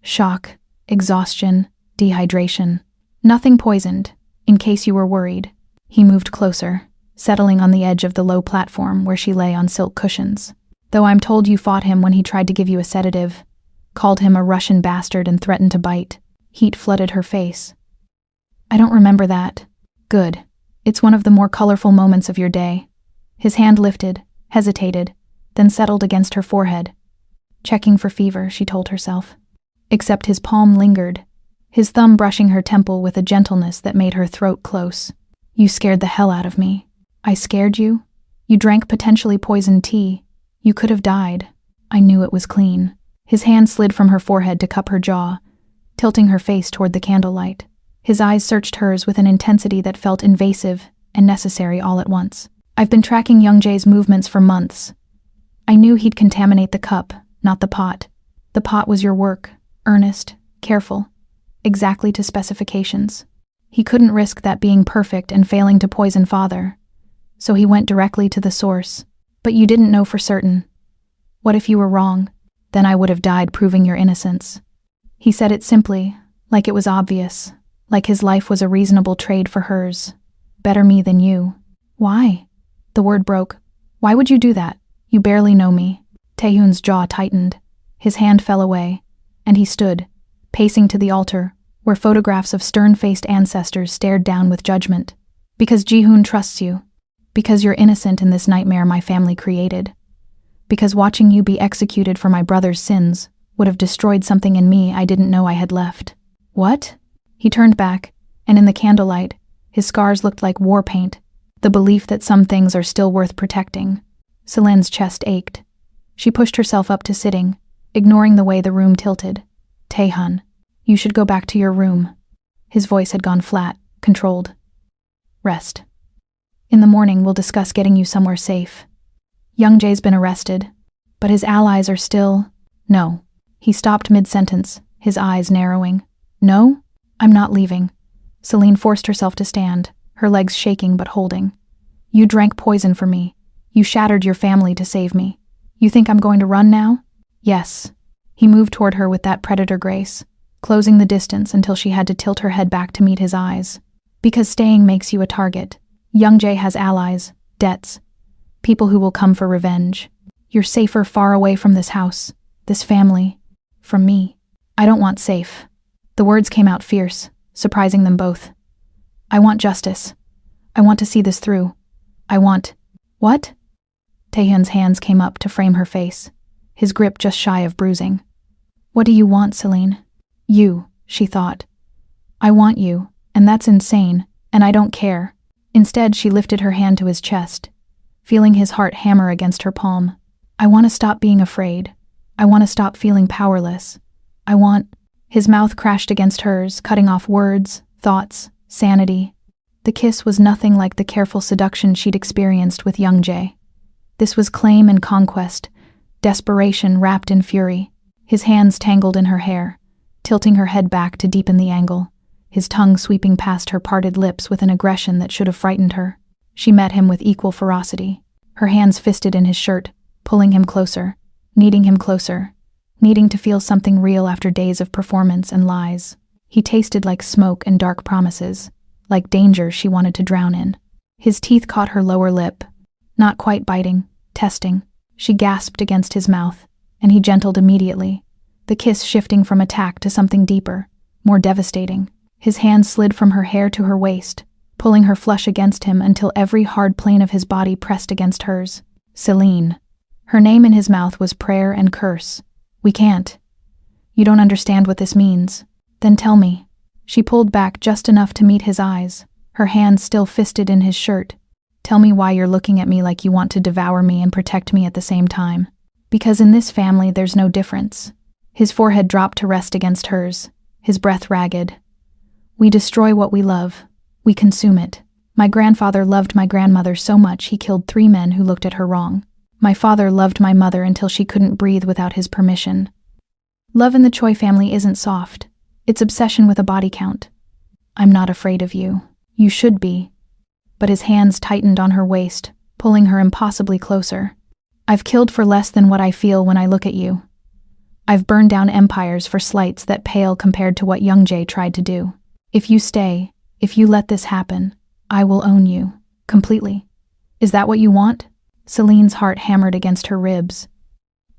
Shock, exhaustion, dehydration. Nothing poisoned, in case you were worried. He moved closer, settling on the edge of the low platform where she lay on silk cushions. Though I'm told you fought him when he tried to give you a sedative, called him a Russian bastard and threatened to bite. Heat flooded her face. I don't remember that. Good. It's one of the more colorful moments of your day. His hand lifted, hesitated, then settled against her forehead. Checking for fever, she told herself. Except his palm lingered, his thumb brushing her temple with a gentleness that made her throat close. You scared the hell out of me. I scared you? You drank potentially poisoned tea. You could have died. I knew it was clean. His hand slid from her forehead to cup her jaw, tilting her face toward the candlelight. His eyes searched hers with an intensity that felt invasive and necessary all at once. I've been tracking Youngjae's movements for months. I knew he'd contaminate the cup, not the pot. The pot was your work, earnest, careful, exactly to specifications. He couldn't risk that being perfect and failing to poison father, so he went directly to the source. But you didn't know for certain. What if you were wrong? Then I would have died proving your innocence. He said it simply, like it was obvious, like his life was a reasonable trade for hers. Better me than you. Why? The word broke. Why would you do that? You barely know me. Taehyun's jaw tightened. His hand fell away, and he stood, pacing to the altar, where photographs of stern-faced ancestors stared down with judgment. Because Jihoon trusts you. Because you're innocent in this nightmare my family created. Because watching you be executed for my brother's sins would have destroyed something in me I didn't know I had left. What? He turned back, and in the candlelight, his scars looked like war paint, the belief that some things are still worth protecting. Celine's chest ached. She pushed herself up to sitting, ignoring the way the room tilted. Taehyun, you should go back to your room. His voice had gone flat, controlled. Rest. In the morning, we'll discuss getting you somewhere safe. Youngjae's been arrested, but his allies are still... No. He stopped mid-sentence, his eyes narrowing. No? I'm not leaving. Celine forced herself to stand, her legs shaking but holding. You drank poison for me. You shattered your family to save me. You think I'm going to run now? Yes. He moved toward her with that predator grace, closing the distance until she had to tilt her head back to meet his eyes. Because staying makes you a target. Youngjae has allies, debts. People who will come for revenge. You're safer far away from this house, this family, from me. I don't want safe. The words came out fierce, surprising them both. I want justice. I want to see this through. I want… What? Taehyun's hands came up to frame her face, his grip just shy of bruising. What do you want, Celine? You, she thought. I want you, and that's insane, and I don't care. Instead, she lifted her hand to his chest, feeling his heart hammer against her palm. I want to stop being afraid. I want to stop feeling powerless. I want… His mouth crashed against hers, cutting off words, thoughts, sanity. The kiss was nothing like the careful seduction she'd experienced with young Jae. This was claim and conquest, desperation wrapped in fury. His hands tangled in her hair, tilting her head back to deepen the angle, his tongue sweeping past her parted lips with an aggression that should have frightened her. She met him with equal ferocity, her hands fisted in his shirt, pulling him closer, needing to feel something real after days of performance and lies. He tasted like smoke and dark promises, like danger she wanted to drown in. His teeth caught her lower lip, not quite biting, testing. She gasped against his mouth, and he gentled immediately, the kiss shifting from attack to something deeper, more devastating. His hand slid from her hair to her waist, pulling her flush against him until every hard plane of his body pressed against hers. Celine. Her name in his mouth was prayer and curse. We can't. You don't understand what this means. Then tell me. She pulled back just enough to meet his eyes, her hands still fisted in his shirt. Tell me why you're looking at me like you want to devour me and protect me at the same time. Because in this family there's no difference. His forehead dropped to rest against hers, his breath ragged. We destroy what we love. We consume it. My grandfather loved my grandmother so much he killed 3 men who looked at her wrong. My father loved my mother until she couldn't breathe without his permission. Love in the Choi family isn't soft. It's obsession with a body count. I'm not afraid of you. You should be. But his hands tightened on her waist, pulling her impossibly closer. I've killed for less than what I feel when I look at you. I've burned down empires for slights that pale compared to what young Jae tried to do. If you stay, if you let this happen, I will own you. Completely. Is that what you want? Celine's heart hammered against her ribs.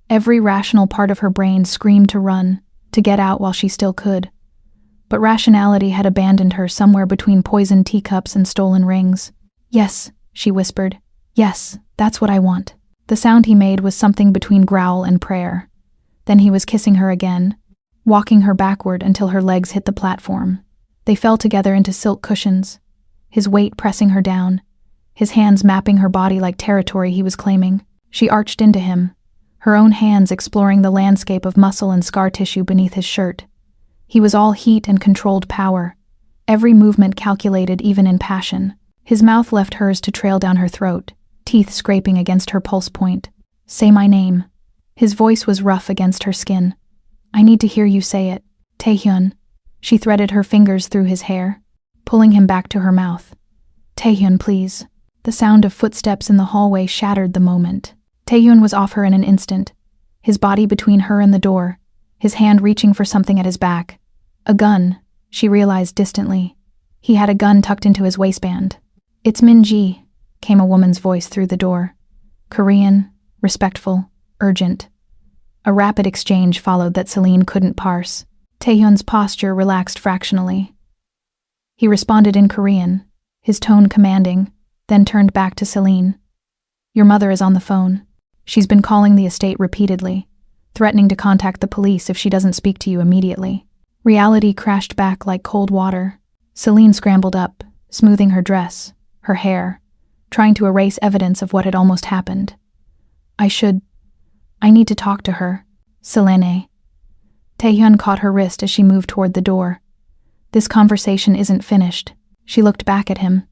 Every rational part of her brain screamed to run, to get out while she still could. But rationality had abandoned her somewhere between poisoned teacups and stolen rings. Yes, she whispered. Yes, that's what I want. The sound he made was something between growl and prayer. Then he was kissing her again, walking her backward until her legs hit the platform. They fell together into silk cushions, his weight pressing her down, his hands mapping her body like territory he was claiming. She arched into him, her own hands exploring the landscape of muscle and scar tissue beneath his shirt. He was all heat and controlled power, every movement calculated even in passion. His mouth left hers to trail down her throat, teeth scraping against her pulse point. Say my name. His voice was rough against her skin. I need to hear you say it. Taehyun. She threaded her fingers through his hair, pulling him back to her mouth. Taehyun, please. The sound of footsteps in the hallway shattered the moment. Taehyun was off her in an instant, his body between her and the door, his hand reaching for something at his back. A gun, she realized distantly. He had a gun tucked into his waistband. It's Min-ji, came a woman's voice through the door. Korean, respectful, urgent. A rapid exchange followed that Celine couldn't parse. Taehyun's posture relaxed fractionally. He responded in Korean, his tone commanding, then turned back to Celine. Your mother is on the phone. She's been calling the estate repeatedly, threatening to contact the police if she doesn't speak to you immediately. Reality crashed back like cold water. Celine scrambled up, smoothing her dress, her hair, trying to erase evidence of what had almost happened. I need to talk to her. Selene. Taehyun caught her wrist as she moved toward the door. This conversation isn't finished. She looked back at him.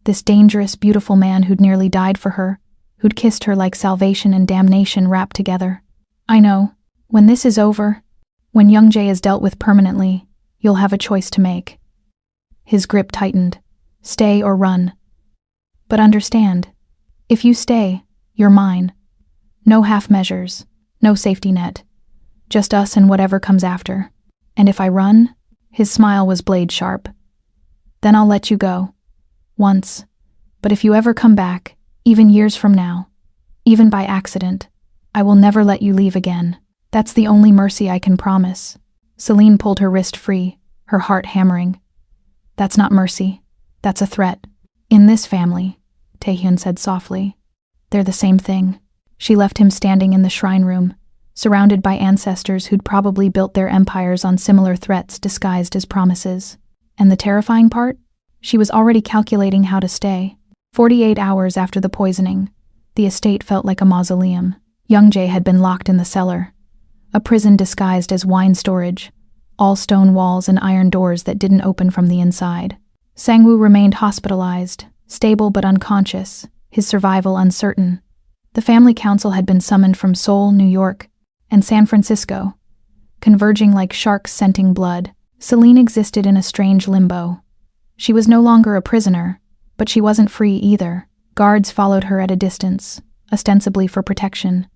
This dangerous, beautiful man who'd nearly died for her, who'd kissed her like salvation and damnation wrapped together. I know. When this is over, when Young Jae is dealt with permanently, you'll have a choice to make. His grip tightened. Stay or run. But understand, if you stay, you're mine. No half measures, no safety net. Just us and whatever comes after. And if I run, his smile was blade sharp. Then I'll let you go. Once. But if you ever come back, Even years from now, even by accident, I will never let you leave again. That's the only mercy I can promise. Celine pulled her wrist free, her heart hammering. That's not mercy. That's a threat. In this family, Taehyun said softly, they're the same thing. She left him standing in the shrine room, surrounded by ancestors who'd probably built their empires on similar threats disguised as promises. And the terrifying part? She was already calculating how to stay. 48 hours after the poisoning, the estate felt like a mausoleum. Youngjae had been locked in the cellar, a prison disguised as wine storage, all stone walls and iron doors that didn't open from the inside. Sangwoo remained hospitalized, stable but unconscious, his survival uncertain. The family council had been summoned from Seoul, New York, and San Francisco, converging like sharks scenting blood. Celine existed in a strange limbo. She was no longer a prisoner, but she wasn't free either. Guards followed her at a distance, ostensibly for protection,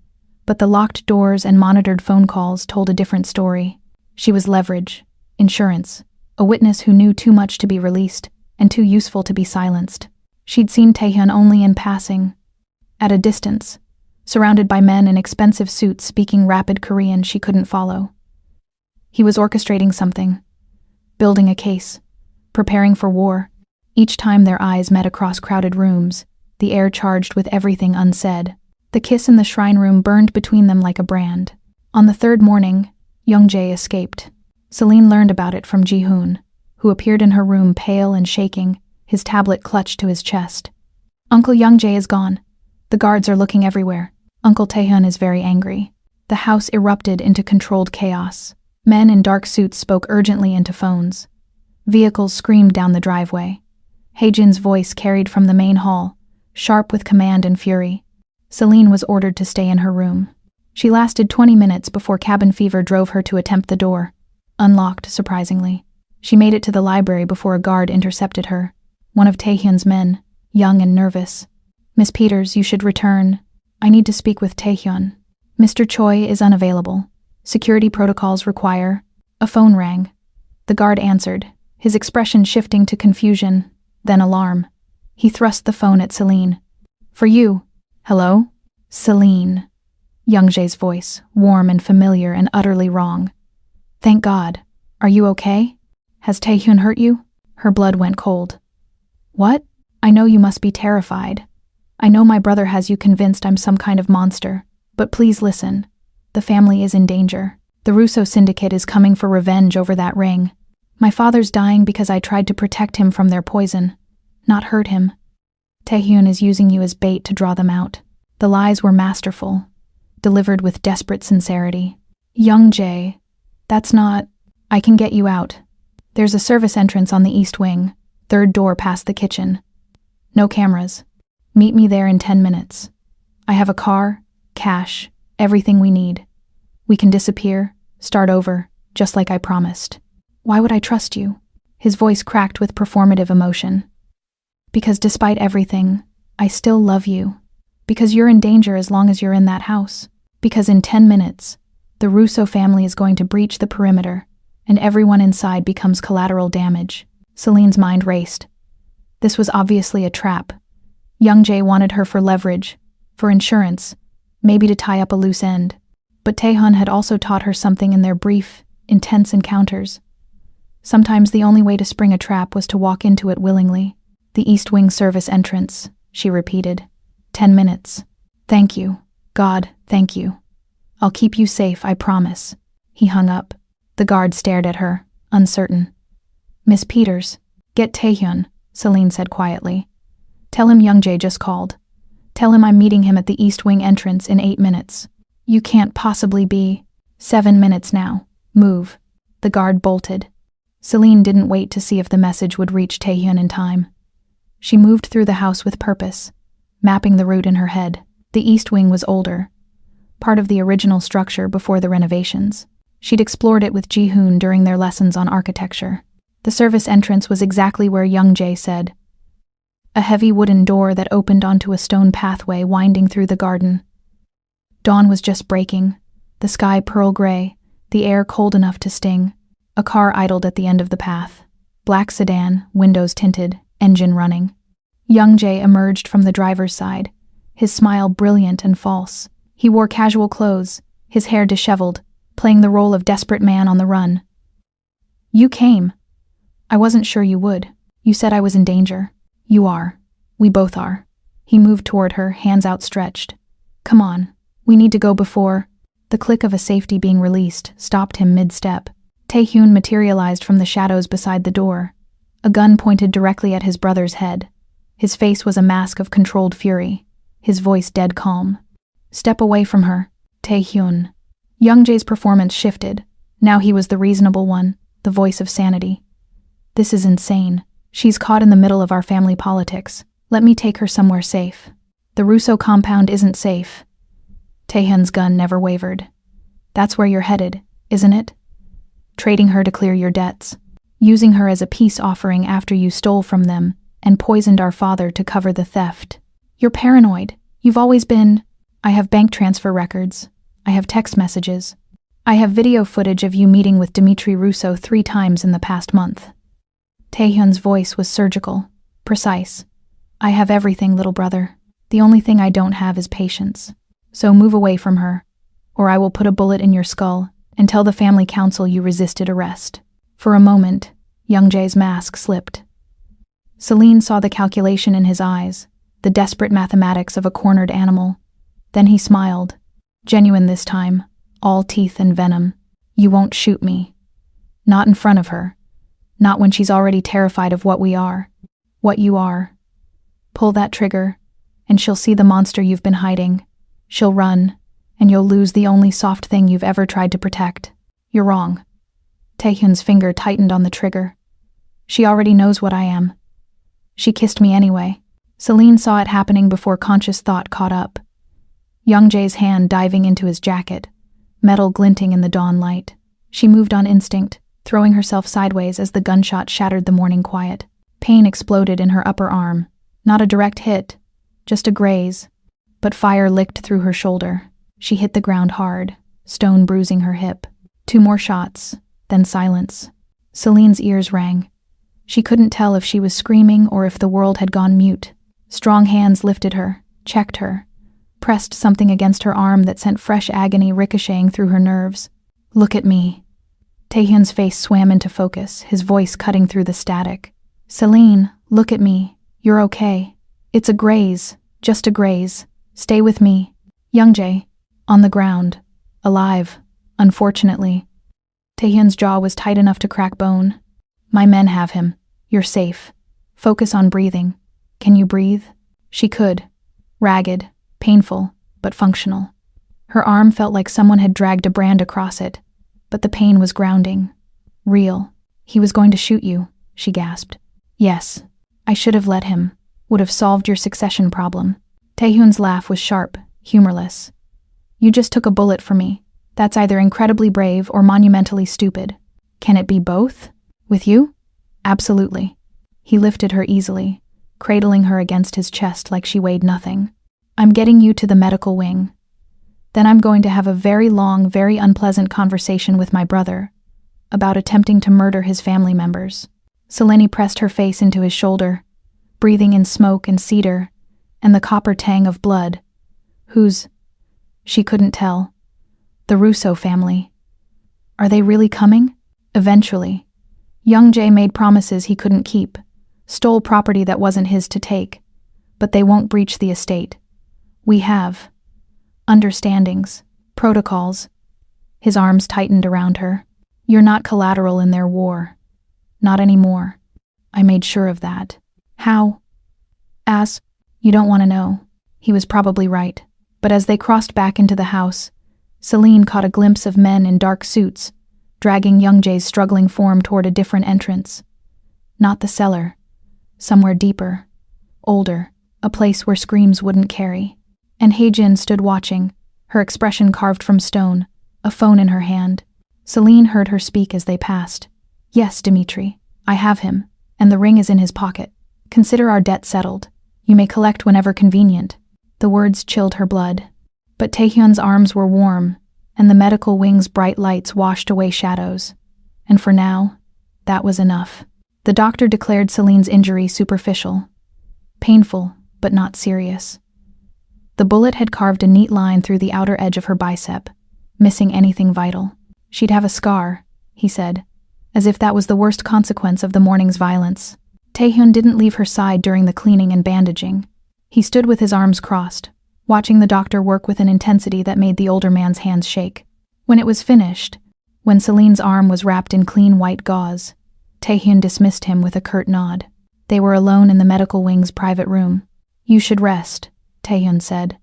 but the locked doors and monitored phone calls told a different story. She was leverage, insurance, a witness who knew too much to be released and too useful to be silenced. She'd seen Taehyun only in passing, at a distance, surrounded by men in expensive suits speaking rapid Korean she couldn't follow. He was orchestrating something, building a case, preparing for war. Each time their eyes met across crowded rooms, the air charged with everything unsaid. The kiss in the shrine room burned between them like a brand. On the third morning, Youngjae escaped. Celine learned about it from Ji-hoon, who appeared in her room pale and shaking, his tablet clutched to his chest. Uncle Youngjae is gone. The guards are looking everywhere. Uncle Taehyun is very angry. The house erupted into controlled chaos. Men in dark suits spoke urgently into phones. Vehicles screamed down the driveway. Haejin's voice carried from the main hall, sharp with command and fury. Celine was ordered to stay in her room. She lasted 20 minutes before cabin fever drove her to attempt the door. Unlocked, surprisingly. She made it to the library before a guard intercepted her. One of Taehyun's men, young and nervous. Miss Peters, you should return. I need to speak with Taehyun. Mr. Choi is unavailable. Security protocols require. A phone rang. The guard answered, his expression shifting to confusion, then alarm. He thrust the phone at Celine. For you. Hello? Celine. Youngjae's voice, warm and familiar and utterly wrong. Thank God. Are you okay? Has Taehyun hurt you? Her blood went cold. What? I know you must be terrified. I know my brother has you convinced I'm some kind of monster. But please listen. The family is in danger. The Russo syndicate is coming for revenge over that ring. My father's dying because I tried to protect him from their poison, not hurt him. Taehyun is using you as bait to draw them out. The lies were masterful, delivered with desperate sincerity. Youngjae, that's not... I can get you out. There's a service entrance on the east wing, third door past the kitchen. No cameras. Meet me there in 10 minutes. I have a car, cash, everything we need. We can disappear, start over, just like I promised. Why would I trust you? His voice cracked with performative emotion. Because despite everything, I still love you. Because you're in danger as long as you're in that house. Because in 10 minutes, the Russo family is going to breach the perimeter, and everyone inside becomes collateral damage. Celine's mind raced. This was obviously a trap. Youngjae wanted her for leverage, for insurance, maybe to tie up a loose end. But Taehyun had also taught her something in their brief, intense encounters. Sometimes the only way to spring a trap was to walk into it willingly. The East Wing service entrance, she repeated. 10 minutes. Thank you. God, thank you. I'll keep you safe, I promise. He hung up. The guard stared at her, uncertain. Miss Peters, get Taehyun, Celine said quietly. Tell him Youngjae just called. Tell him I'm meeting him at the East Wing entrance in 8 minutes. You can't possibly be. 7 minutes now. Move. The guard bolted. Celine didn't wait to see if the message would reach Taehyun in time. She moved through the house with purpose, mapping the route in her head. The East Wing was older, part of the original structure before the renovations. She'd explored it with Ji-hoon during their lessons on architecture. The service entrance was exactly where Youngjae said, a heavy wooden door that opened onto a stone pathway winding through the garden. Dawn was just breaking, the sky pearl gray, the air cold enough to sting. A car idled at the end of the path. Black sedan, windows tinted, engine running. Young Jae emerged from the driver's side, his smile brilliant and false. He wore casual clothes, his hair disheveled, playing the role of desperate man on the run. You came. I wasn't sure you would. You said I was in danger. You are. We both are. He moved toward her, hands outstretched. Come on. We need to go before. The click of a safety being released stopped him mid-step. Taehyun materialized from the shadows beside the door, a gun pointed directly at his brother's head. His face was a mask of controlled fury, his voice dead calm. Step away from her, Taehyun. Young Jae's performance shifted. Now he was the reasonable one, the voice of sanity. This is insane. She's caught in the middle of our family politics. Let me take her somewhere safe. The Russo compound isn't safe. Taehyun's gun never wavered. That's where you're headed, isn't it? Trading her to clear your debts. Using her as a peace offering after you stole from them and poisoned our father to cover the theft. You're paranoid. You've always been. I have bank transfer records. I have text messages. I have video footage of you meeting with Dmitry Russo 3 times in the past month. Taehyun's voice was surgical, precise. I have everything, little brother. The only thing I don't have is patience. So move away from her, or I will put a bullet in your skull and tell the family council you resisted arrest. For a moment, Young Jae's mask slipped. Celine saw the calculation in his eyes, the desperate mathematics of a cornered animal. Then he smiled, genuine this time, all teeth and venom. You won't shoot me. Not in front of her. Not when she's already terrified of what we are. What you are. Pull that trigger, and she'll see the monster you've been hiding. She'll run, and you'll lose the only soft thing you've ever tried to protect. You're wrong. Taehyun's finger tightened on the trigger. She already knows what I am. She kissed me anyway. Celine saw it happening before conscious thought caught up. Young Jae's hand diving into his jacket, metal glinting in the dawn light. She moved on instinct, throwing herself sideways as the gunshot shattered the morning quiet. Pain exploded in her upper arm. Not a direct hit, just a graze. But fire licked through her shoulder. She hit the ground hard, stone bruising her hip. 2 more shots, then silence. Celine's ears rang. She couldn't tell if she was screaming or if the world had gone mute. Strong hands lifted her, checked her, pressed something against her arm that sent fresh agony ricocheting through her nerves. Look at me. Taehyun's face swam into focus, his voice cutting through the static. Celine, look at me. You're okay. It's a graze, just a graze. Stay with me. Young Jae, on the ground, alive, unfortunately. Taehyun's jaw was tight enough to crack bone. My men have him. You're safe. Focus on breathing. Can you breathe? She could. Ragged, painful, but functional. Her arm felt like someone had dragged a brand across it, but the pain was grounding. Real. He was going to shoot you, she gasped. Yes. I should have let him. Would have solved your succession problem. Taehyun's laugh was sharp, humorless. You just took a bullet for me. That's either incredibly brave or monumentally stupid. Can it be both? With you? Absolutely. He lifted her easily, cradling her against his chest like she weighed nothing. I'm getting you to the medical wing. Then I'm going to have a very long, very unpleasant conversation with my brother about attempting to murder his family members. Selene pressed her face into his shoulder, breathing in smoke and cedar and the copper tang of blood. Whose? She couldn't tell. The Russo family. Are they really coming? Eventually. Young Jae made promises he couldn't keep, stole property that wasn't his to take, but they won't breach the estate. We have understandings, protocols. His arms tightened around her. You're not collateral in their war. Not anymore. I made sure of that. How? You don't want to know. He was probably right. But as they crossed back into the house, Celine caught a glimpse of men in dark suits, dragging Young Jae's struggling form toward a different entrance. Not the cellar. Somewhere deeper. Older. A place where screams wouldn't carry. And Hae-jin stood watching, her expression carved from stone, a phone in her hand. Celine heard her speak as they passed. Yes, Dmitry. I have him, and the ring is in his pocket. Consider our debt settled. You may collect whenever convenient. The words chilled her blood. But Taehyun's arms were warm, and the medical wing's bright lights washed away shadows. And for now, that was enough. The doctor declared Celine's injury superficial. painful, but not serious. The bullet had carved a neat line through the outer edge of her bicep, missing anything vital. She'd have a scar, he said, as if that was the worst consequence of the morning's violence. Taehyun didn't leave her side during the cleaning and bandaging. He stood with his arms crossed, watching the doctor work with an intensity that made the older man's hands shake. When it was finished, when Celine's arm was wrapped in clean white gauze, Taehyun dismissed him with a curt nod. They were alone in the medical wing's private room. "You should rest," Taehyun said,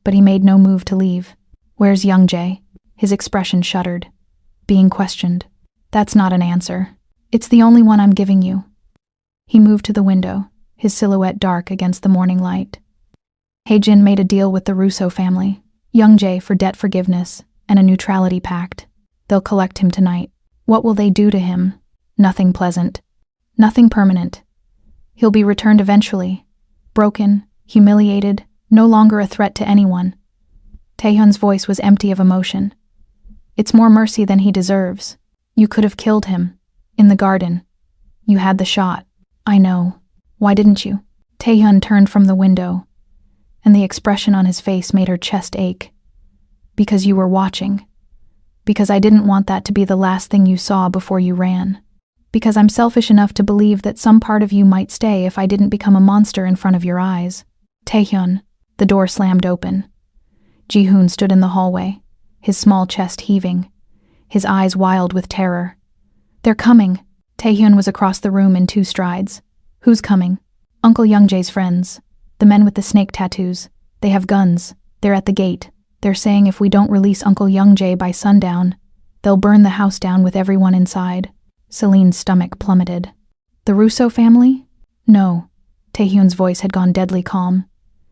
but he made no move to leave. "Where's Youngjae?" His expression shuddered. Being questioned. "That's not an answer. It's the only one I'm giving you." He moved to the window, his silhouette dark against the morning light. Hae-jin made a deal with the Russo family, Youngjae for debt forgiveness and a neutrality pact. They'll collect him tonight. What will they do to him? Nothing pleasant. Nothing permanent. He'll be returned eventually. Broken, humiliated, no longer a threat to anyone. Taehyun's voice was empty of emotion. "It's more mercy than he deserves. You could have killed him. In the garden. You had the shot. I know. Why didn't you?" Taehyun turned from the window, and the expression on his face made her chest ache. "Because you were watching. Because I didn't want that to be the last thing you saw before you ran. Because I'm selfish enough to believe that some part of you might stay if I didn't become a monster in front of your eyes." Taehyun. The door slammed open. Ji-hoon stood in the hallway, his small chest heaving, his eyes wild with terror. "They're coming." Taehyun was across the room in 2 strides. "Who's coming?" "Uncle Youngjae's friends. The men with the snake tattoos. They have guns. They're at the gate. They're saying if we don't release Uncle Youngjae by sundown, they'll burn the house down with everyone inside." Celine's stomach plummeted. "The Russo family?" "No." Taehyun's voice had gone deadly calm.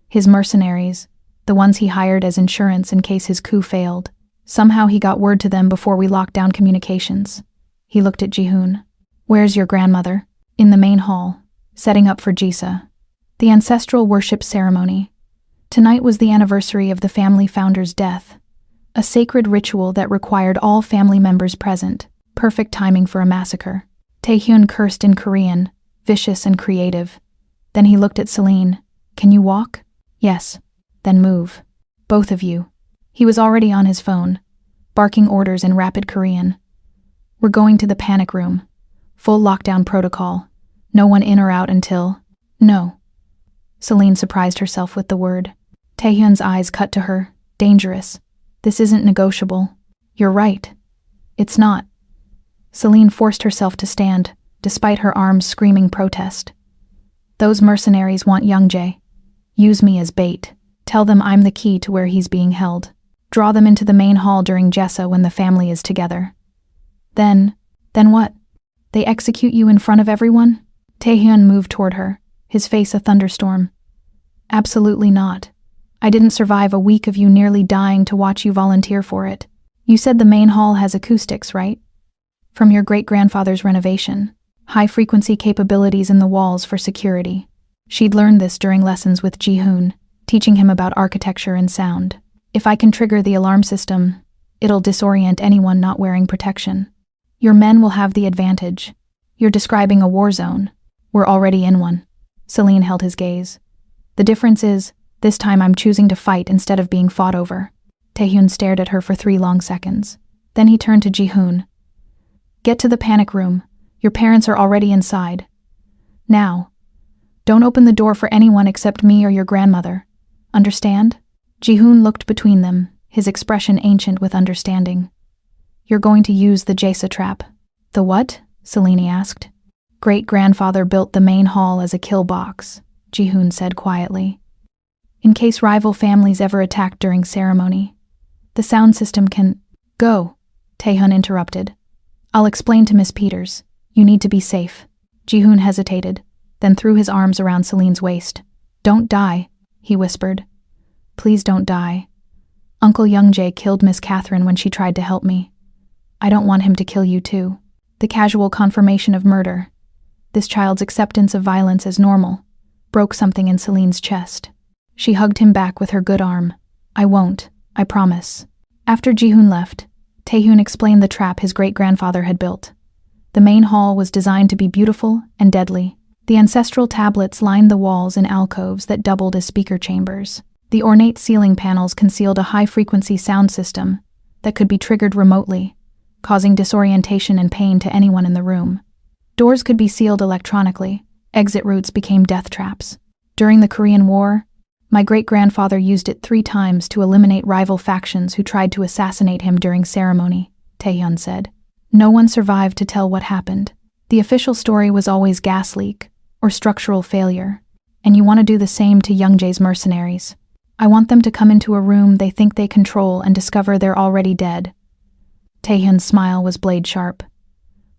"His mercenaries, the ones he hired as insurance in case his coup failed. Somehow he got word to them before we locked down communications." He looked at Ji-hoon. "Where's your grandmother?" "In the main hall, setting up for Jisa. The ancestral worship ceremony. Tonight was the anniversary of the family founder's death. A sacred ritual that required all family members present. Perfect timing for a massacre." Taehyun cursed in Korean, vicious and creative. Then he looked at Celine. "Can you walk?" "Yes." "Then move. Both of you." He was already on his phone, barking orders in rapid Korean. "We're going to the panic room. Full lockdown protocol. No one in or out until—" "No." Celine surprised herself with the word. Taehyun's eyes cut to her. "Dangerous. This isn't negotiable." "You're right. It's not." Celine forced herself to stand, despite her arms screaming protest. "Those mercenaries want Youngjae. Use me as bait. Tell them I'm the key to where he's being held. Draw them into the main hall during Jessa when the family is together. Then what? They execute you in front of everyone?" Taehyun moved toward her, his face a thunderstorm. "Absolutely not. I didn't survive a week of you nearly dying to watch you volunteer for it. You said the main hall has acoustics, right? From your great-grandfather's renovation. High-frequency capabilities in the walls for security." She'd learned this during lessons with Ji-hoon, teaching him about architecture and sound. "If I can trigger the alarm system, it'll disorient anyone not wearing protection. Your men will have the advantage. You're describing a war zone. We're already in one." Celine held his gaze. "The difference is, this time I'm choosing to fight instead of being fought over." Taehyun stared at her for 3 long seconds. Then he turned to Ji-hoon. "Get to the panic room. Your parents are already inside. Now. Don't open the door for anyone except me or your grandmother. Understand?" Ji-hoon looked between them, his expression ancient with understanding. "You're going to use the Jesa trap." "The what?" Celine asked. "Great-grandfather built the main hall as a kill box," Ji-hoon said quietly. "In case rival families ever attack during ceremony. The sound system can—" "Go," Taehyun interrupted. "I'll explain to Miss Peters. You need to be safe." Ji-hoon hesitated, then threw his arms around Celine's waist. "Don't die," he whispered. "Please don't die. Uncle Youngjae killed Miss Catherine when she tried to help me. I don't want him to kill you too." The casual confirmation of murder, this child's acceptance of violence as normal, broke something in Celine's chest. She hugged him back with her good arm. "I won't, I promise." After Ji-hoon left, Taehyun explained the trap his great-grandfather had built. The main hall was designed to be beautiful and deadly. The ancestral tablets lined the walls in alcoves that doubled as speaker chambers. The ornate ceiling panels concealed a high-frequency sound system that could be triggered remotely, causing disorientation and pain to anyone in the room. Doors could be sealed electronically. Exit routes became death traps. During the Korean War, my great-grandfather used it 3 times to eliminate rival factions who tried to assassinate him during ceremony, Taehyun said. No one survived to tell what happened. The official story was always gas leak or structural failure, and you want to do the same to Youngjae's mercenaries. I want them to come into a room they think they control and discover they're already dead. Taehyun's smile was blade sharp.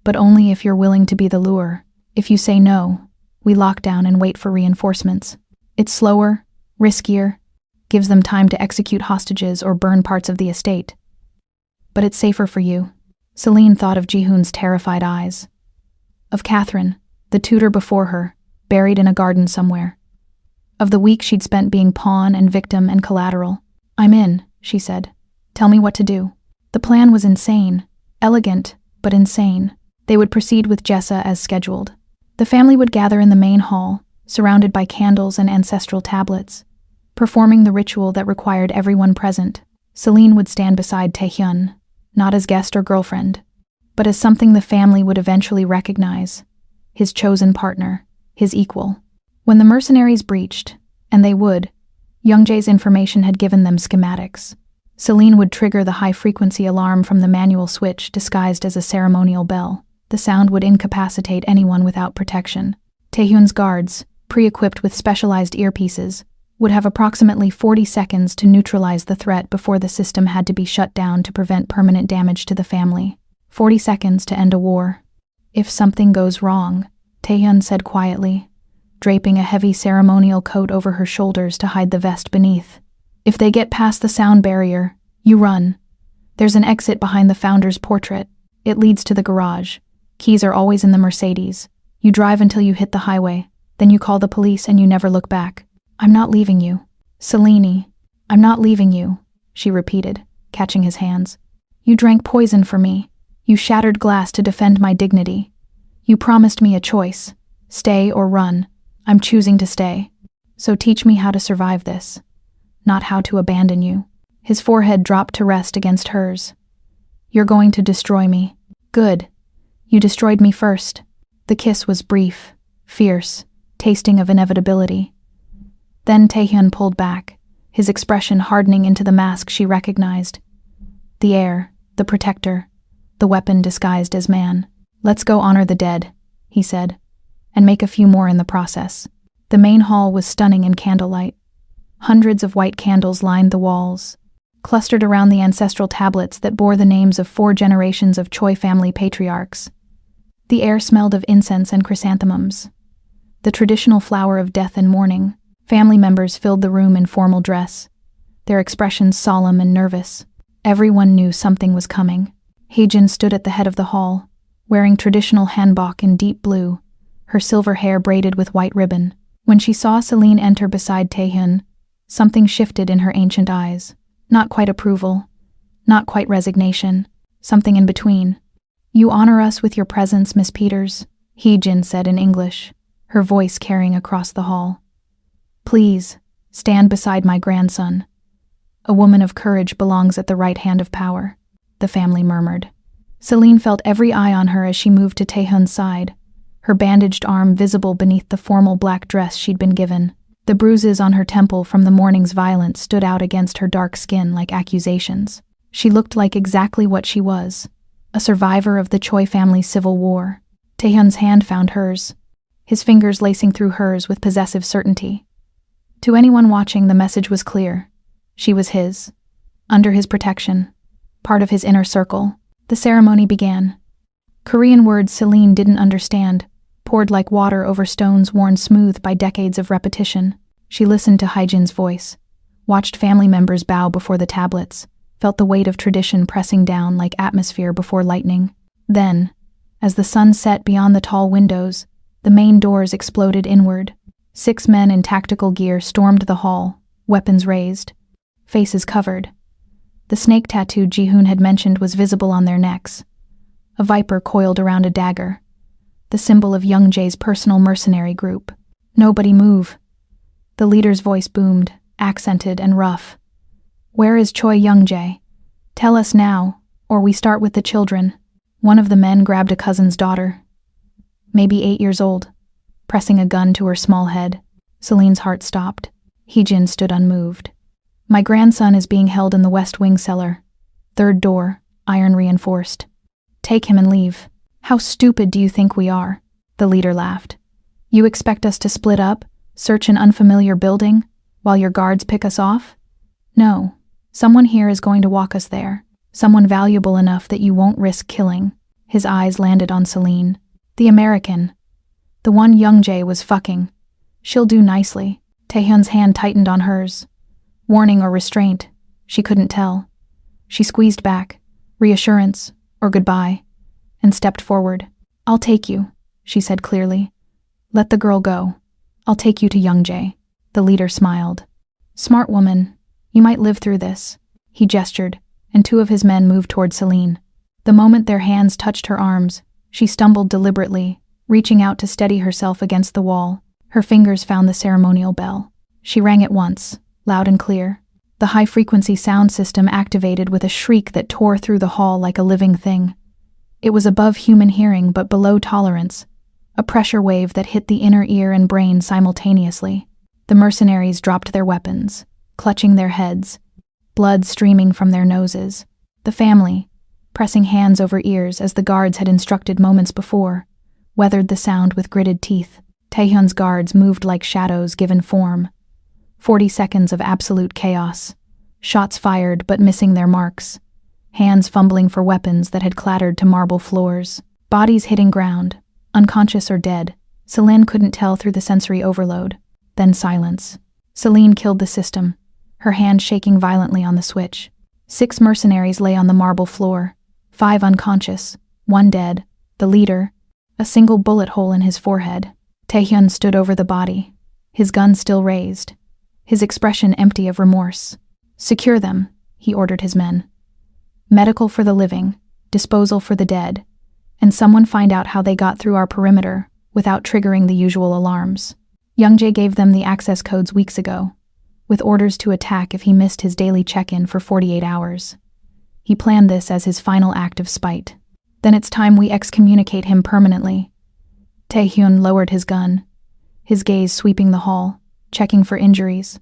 But only if you're willing to be the lure. If you say no, we lock down and wait for reinforcements. It's slower, riskier, gives them time to execute hostages or burn parts of the estate. But it's safer for you. Celine thought of Jihoon's terrified eyes. Of Catherine, the tutor before her, buried in a garden somewhere. Of the week she'd spent being pawn and victim and collateral. I'm in, she said. Tell me what to do. The plan was insane. Elegant, but insane. They would proceed with Jessa as scheduled. The family would gather in the main hall, surrounded by candles and ancestral tablets, performing the ritual that required everyone present. Celine would stand beside Taehyun, not as guest or girlfriend, but as something the family would eventually recognize, his chosen partner, his equal. When the mercenaries breached, and they would, Youngjae's information had given them schematics. Celine would trigger the high-frequency alarm from the manual switch disguised as a ceremonial bell. The sound would incapacitate anyone without protection. Taehyun's guards, pre-equipped with specialized earpieces, would have approximately 40 seconds to neutralize the threat before the system had to be shut down to prevent permanent damage to the family. 40 seconds to end a war. If something goes wrong, Taehyun said quietly, draping a heavy ceremonial coat over her shoulders to hide the vest beneath. If they get past the sound barrier, you run. There's an exit behind the founder's portrait. It leads to the garage. Keys are always in the Mercedes. You drive until you hit the highway. Then you call the police and you never look back. I'm not leaving you. Selene, I'm not leaving you, she repeated, catching his hands. You drank poison for me. You shattered glass to defend my dignity. You promised me a choice. Stay or run. I'm choosing to stay. So teach me how to survive this. Not how to abandon you. His forehead dropped to rest against hers. You're going to destroy me. Good. You destroyed me first. The kiss was brief, fierce, tasting of inevitability. Then Taehyun pulled back, his expression hardening into the mask she recognized. The heir, the protector, the weapon disguised as man. Let's go honor the dead, he said, and make a few more in the process. The main hall was stunning in candlelight. Hundreds of white candles lined the walls, clustered around the ancestral tablets that bore the names of 4 generations of Choi family patriarchs. The air smelled of incense and chrysanthemums, the traditional flower of death and mourning. Family members filled the room in formal dress, their expressions solemn and nervous. Everyone knew something was coming. Haejin stood at the head of the hall, wearing traditional hanbok in deep blue, her silver hair braided with white ribbon. When she saw Celine enter beside Taehyun, something shifted in her ancient eyes. Not quite approval, not quite resignation, something in between. You honor us with your presence, Miss Peters, Haejin said in English, her voice carrying across the hall. Please, stand beside my grandson. A woman of courage belongs at the right hand of power, the family murmured. Celine felt every eye on her as she moved to Taehyun's side, her bandaged arm visible beneath the formal black dress she'd been given. The bruises on her temple from the morning's violence stood out against her dark skin like accusations. She looked like exactly what she was, a survivor of the Choi family's civil war. Taehyun's hand found hers, his fingers lacing through hers with possessive certainty. To anyone watching, the message was clear. She was his, under his protection, part of his inner circle. The ceremony began. Korean words Celine didn't understand, poured like water over stones worn smooth by decades of repetition. She listened to Haejin's voice, watched family members bow before the tablets, felt the weight of tradition pressing down like atmosphere before lightning. Then, as the sun set beyond the tall windows, the main doors exploded inward. 6 men in tactical gear stormed the hall, weapons raised, faces covered. The snake tattoo Jihoon had mentioned was visible on their necks, a viper coiled around a dagger. the symbol of Young Jae's personal mercenary group. "Nobody move." The leader's voice boomed, accented and rough. "Where is Choi Young Jae? Tell us now, or we start with the children." One of the men grabbed a cousin's daughter, maybe 8 years old, pressing a gun to her small head. Celine's heart stopped. Heejin stood unmoved. "My grandson is being held in the West Wing cellar. 3rd door, iron reinforced. Take him and leave." "How stupid do you think we are?" The leader laughed. "You expect us to split up, search an unfamiliar building, while your guards pick us off? No, someone here is going to walk us there. Someone valuable enough that you won't risk killing." His eyes landed on Celine. "The American. The one Young Jae was fucking. She'll do nicely." Taehyun's hand tightened on hers. Warning or restraint, she couldn't tell. She squeezed back, reassurance or goodbye, and stepped forward. "I'll take you," she said clearly. "Let the girl go. I'll take you to Young Jae." The leader smiled. "Smart woman, you might live through this." He gestured, and 2 of his men moved toward Celine. The moment their hands touched her arms, she stumbled deliberately, reaching out to steady herself against the wall. Her fingers found the ceremonial bell. She rang it once, loud and clear. The high-frequency sound system activated with a shriek that tore through the hall like a living thing. It was above human hearing but below tolerance, a pressure wave that hit the inner ear and brain simultaneously. The mercenaries dropped their weapons, clutching their heads, blood streaming from their noses. The family, pressing hands over ears as the guards had instructed moments before, weathered the sound with gritted teeth. Taehyun's guards moved like shadows given form. 40 seconds of absolute chaos. Shots fired but missing their marks. Hands fumbling for weapons that had clattered to marble floors. Bodies hitting ground, unconscious or dead. Celine couldn't tell through the sensory overload. Then silence. Celine killed the system, her hand shaking violently on the switch. 6 mercenaries lay on the marble floor, 5 unconscious, 1 dead, the leader, a single bullet hole in his forehead. Taehyun stood over the body, his gun still raised, his expression empty of remorse. "Secure them," he ordered his men. "Medical for the living, disposal for the dead, and someone find out how they got through our perimeter without triggering the usual alarms." Young Jae gave them the access codes weeks ago, with orders to attack if he missed his daily check-in for 48 hours. He planned this as his final act of spite. "Then it's time we excommunicate him permanently." Taehyun lowered his gun, his gaze sweeping the hall, checking for injuries,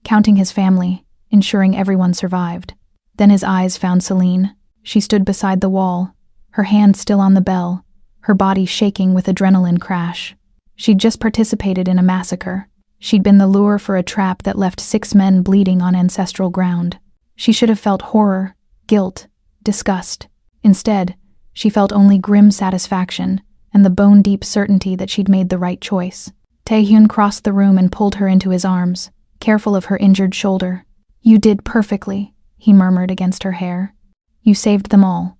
counting his family, ensuring everyone survived. Then his eyes found Celine. She stood beside the wall, her hand still on the bell, her body shaking with adrenaline crash. She'd just participated in a massacre. She'd been the lure for a trap that left 6 men bleeding on ancestral ground. She should have felt horror, guilt, disgust. Instead, she felt only grim satisfaction and the bone-deep certainty that she'd made the right choice. Taehyun crossed the room and pulled her into his arms, careful of her injured shoulder. "You did perfectly," he murmured against her hair. "You saved them all.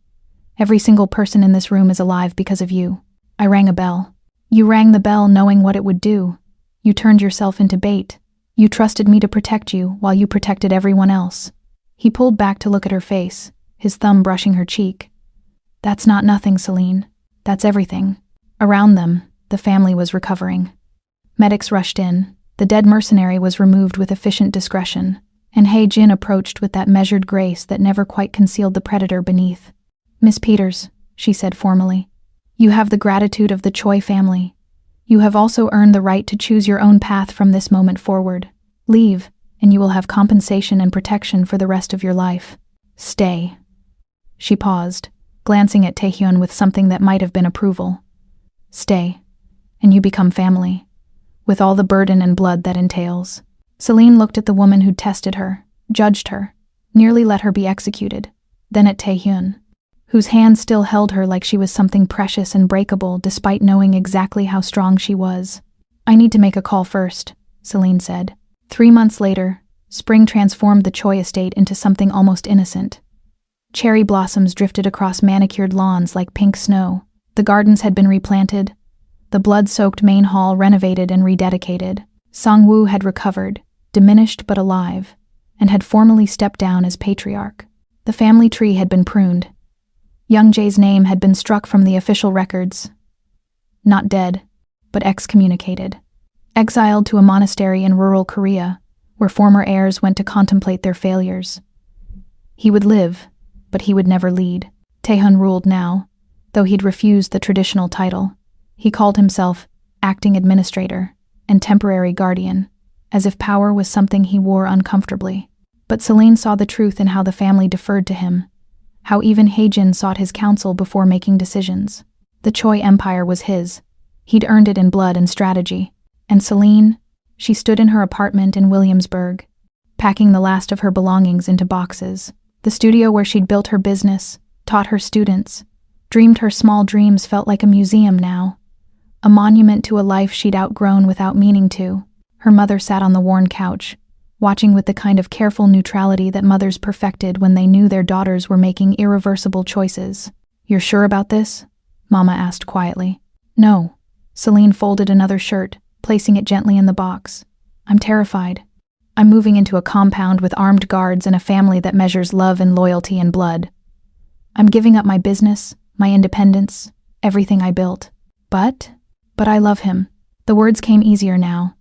Every single person in this room is alive because of you." I rang a bell. "You rang the bell knowing what it would do. You turned yourself into bait. You trusted me to protect you while you protected everyone else." He pulled back to look at her face, his thumb brushing her cheek. "That's not nothing, Celine. That's everything." Around them, the family was recovering. Medics rushed in. The dead mercenary was removed with efficient discretion, and Hae-jin approached with that measured grace that never quite concealed the predator beneath. "Miss Peters," she said formally, "you have the gratitude of the Choi family. You have also earned the right to choose your own path from this moment forward. Leave, and you will have compensation and protection for the rest of your life. Stay." She paused, glancing at Taehyun with something that might have been approval. "Stay, and you become family, with all the burden and blood that entails." Celine looked at the woman who'd tested her, judged her, nearly let her be executed, then at Taehyun, whose hand still held her like she was something precious and breakable despite knowing exactly how strong she was. "I need to make a call first," Celine said. 3 months later, spring transformed the Choi estate into something almost innocent. Cherry blossoms drifted across manicured lawns like pink snow. The gardens had been replanted, the blood-soaked main hall renovated and rededicated. Sang-woo had recovered, diminished but alive, and had formally stepped down as patriarch. The family tree had been pruned. Young Jae's name had been struck from the official records. not dead, but excommunicated. Exiled to a monastery in rural Korea, where former heirs went to contemplate their failures. He would live, but he would never lead. Taehyun ruled now, though he'd refused the traditional title. He called himself acting administrator and temporary guardian, as if power was something he wore uncomfortably. But Celine saw the truth in how the family deferred to him, how even Haejin sought his counsel before making decisions. The Choi Empire was his. He'd earned it in blood and strategy. And Celine, she stood in her apartment in Williamsburg, packing the last of her belongings into boxes. The studio where she'd built her business, taught her students, dreamed her small dreams felt like a museum now, a monument to a life she'd outgrown without meaning to. Her mother sat on the worn couch, watching with the kind of careful neutrality that mothers perfected when they knew their daughters were making irreversible choices. "You're sure about this?" Mama asked quietly. "No." Celine folded another shirt, placing it gently in the box. "I'm terrified. I'm moving into a compound with armed guards and a family that measures love and loyalty in blood. I'm giving up my business, my independence, everything I built. But I love him." The words came easier now.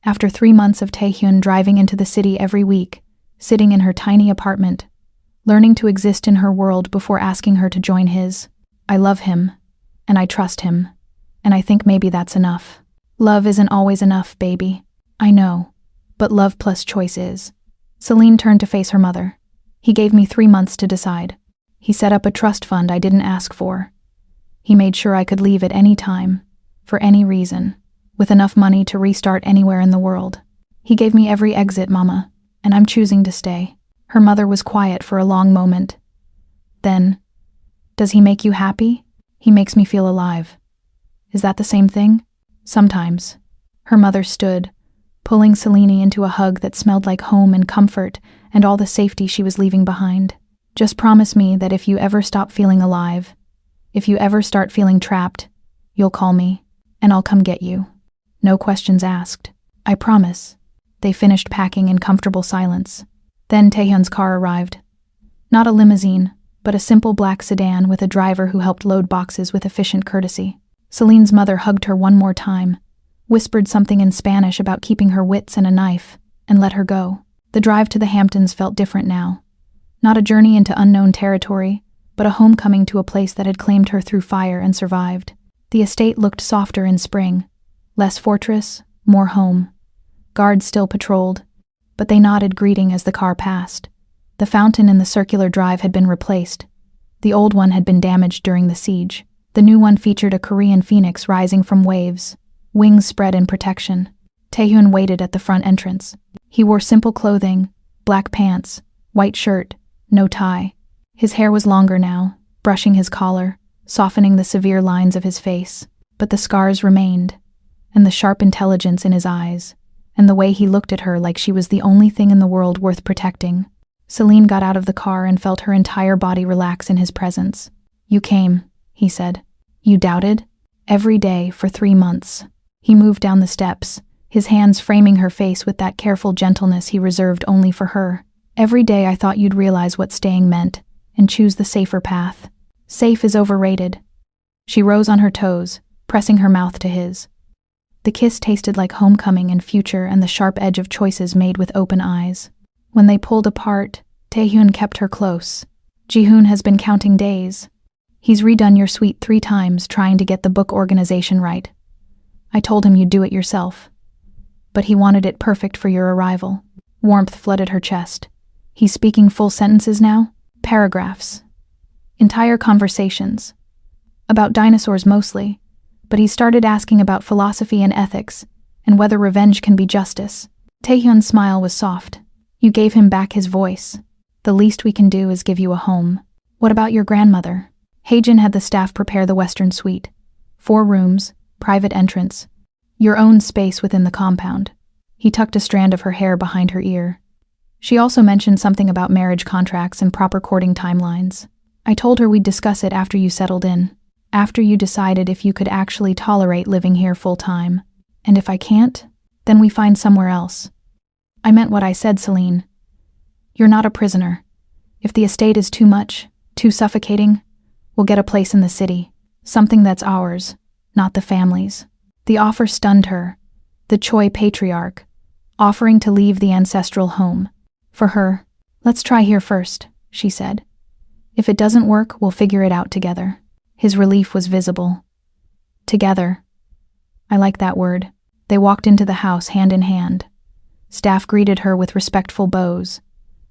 After 3 months of Taehyun driving into the city every week, sitting in her tiny apartment, learning to exist in her world before asking her to join his. "I love him, and I trust him, and I think maybe that's enough." "Love isn't always enough, baby. I know, but love plus choice is." Celine turned to face her mother. "He gave me 3 months to decide. He set up a trust fund I didn't ask for. He made sure I could leave at any time, for any reason, with enough money to restart anywhere in the world. He gave me every exit, Mama, and I'm choosing to stay." Her mother was quiet for a long moment. Then, "Does he make you happy?" "He makes me feel alive." "Is that the same thing?" "Sometimes." Her mother stood, pulling Celine into a hug that smelled like home and comfort and all the safety she was leaving behind. "Just promise me that if you ever stop feeling alive, if you ever start feeling trapped, you'll call me, and I'll come get you. No questions asked." "I promise." They finished packing in comfortable silence. Then Taehyun's car arrived. Not a limousine, but a simple black sedan with a driver who helped load boxes with efficient courtesy. Celine's mother hugged her one more time, whispered something in Spanish about keeping her wits and a knife, and let her go. The drive to the Hamptons felt different now. Not a journey into unknown territory, but a homecoming to a place that had claimed her through fire and survived. The estate looked softer in spring. Less fortress, more home. Guards still patrolled, but they nodded greeting as the car passed. The fountain in the circular drive had been replaced. The old one had been damaged during the siege. The new one featured a Korean phoenix rising from waves, wings spread in protection. Taehyun waited at the front entrance. He wore simple clothing, black pants, white shirt, no tie. His hair was longer now, brushing his collar, softening the severe lines of his face. But the scars remained, and the sharp intelligence in his eyes, and the way he looked at her like she was the only thing in the world worth protecting. Celine got out of the car and felt her entire body relax in his presence. "You came," he said. "You doubted?" "Every day for 3 months." He moved down the steps, his hands framing her face with that careful gentleness he reserved only for her. "Every day I thought you'd realize what staying meant, and choose the safer path." "Safe is overrated." She rose on her toes, pressing her mouth to his. The kiss tasted like homecoming and future and the sharp edge of choices made with open eyes. When they pulled apart, Taehyun kept her close. "Jihoon has been counting days. He's redone your suite 3 times trying to get the book organization right. I told him you'd do it yourself. But he wanted it perfect for your arrival." Warmth flooded her chest. "He's speaking full sentences now?" "Paragraphs. Entire conversations. About dinosaurs mostly, but he started asking about philosophy and ethics, and whether revenge can be justice." Taehyun's smile was soft. "You gave him back his voice. The least we can do is give you a home." "What about your grandmother?" Haejin had the staff prepare the Western suite. 4 rooms, private entrance. Your own space within the compound. He tucked a strand of her hair behind her ear. She also mentioned something about marriage contracts and proper courting timelines. "I told her we'd discuss it after you settled in. After you decided if you could actually tolerate living here full-time. And if I can't, then we find somewhere else." "I meant what I said, Celine. You're not a prisoner. If the estate is too much, too suffocating, we'll get a place in the city. Something that's ours. not the family's. The offer stunned her. The Choi patriarch, offering to leave the ancestral home. For her, "Let's try here first," she said. "If it doesn't work, we'll figure it out together." His relief was visible. Together. I like that word. They walked into the house hand in hand. Staff greeted her with respectful bows,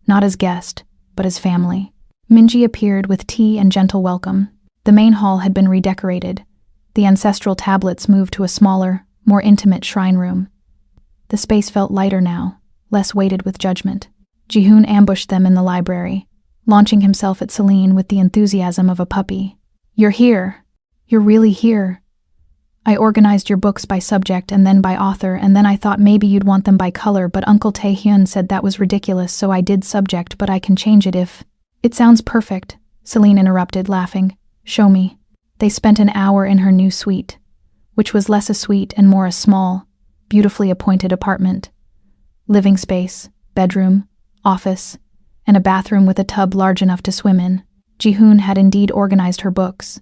not as guest, but as family. Minji appeared with tea and gentle welcome. The main hall had been redecorated. The ancestral tablets moved to a smaller, more intimate shrine room. The space felt lighter now, less weighted with judgment. Ji-hoon ambushed them in the library, launching himself at Celine with the enthusiasm of a puppy. "You're here. You're really here. I organized your books by subject and then by author, and then I thought maybe you'd want them by color, but Uncle Tae-hyun said that was ridiculous, so I did subject, but I can change it if—" "It sounds perfect," Celine interrupted, laughing. "Show me." They spent an hour in her new suite, which was less a suite and more a small, beautifully appointed apartment. Living space, bedroom, office, and a bathroom with a tub large enough to swim in. Ji-hoon had indeed organized her books,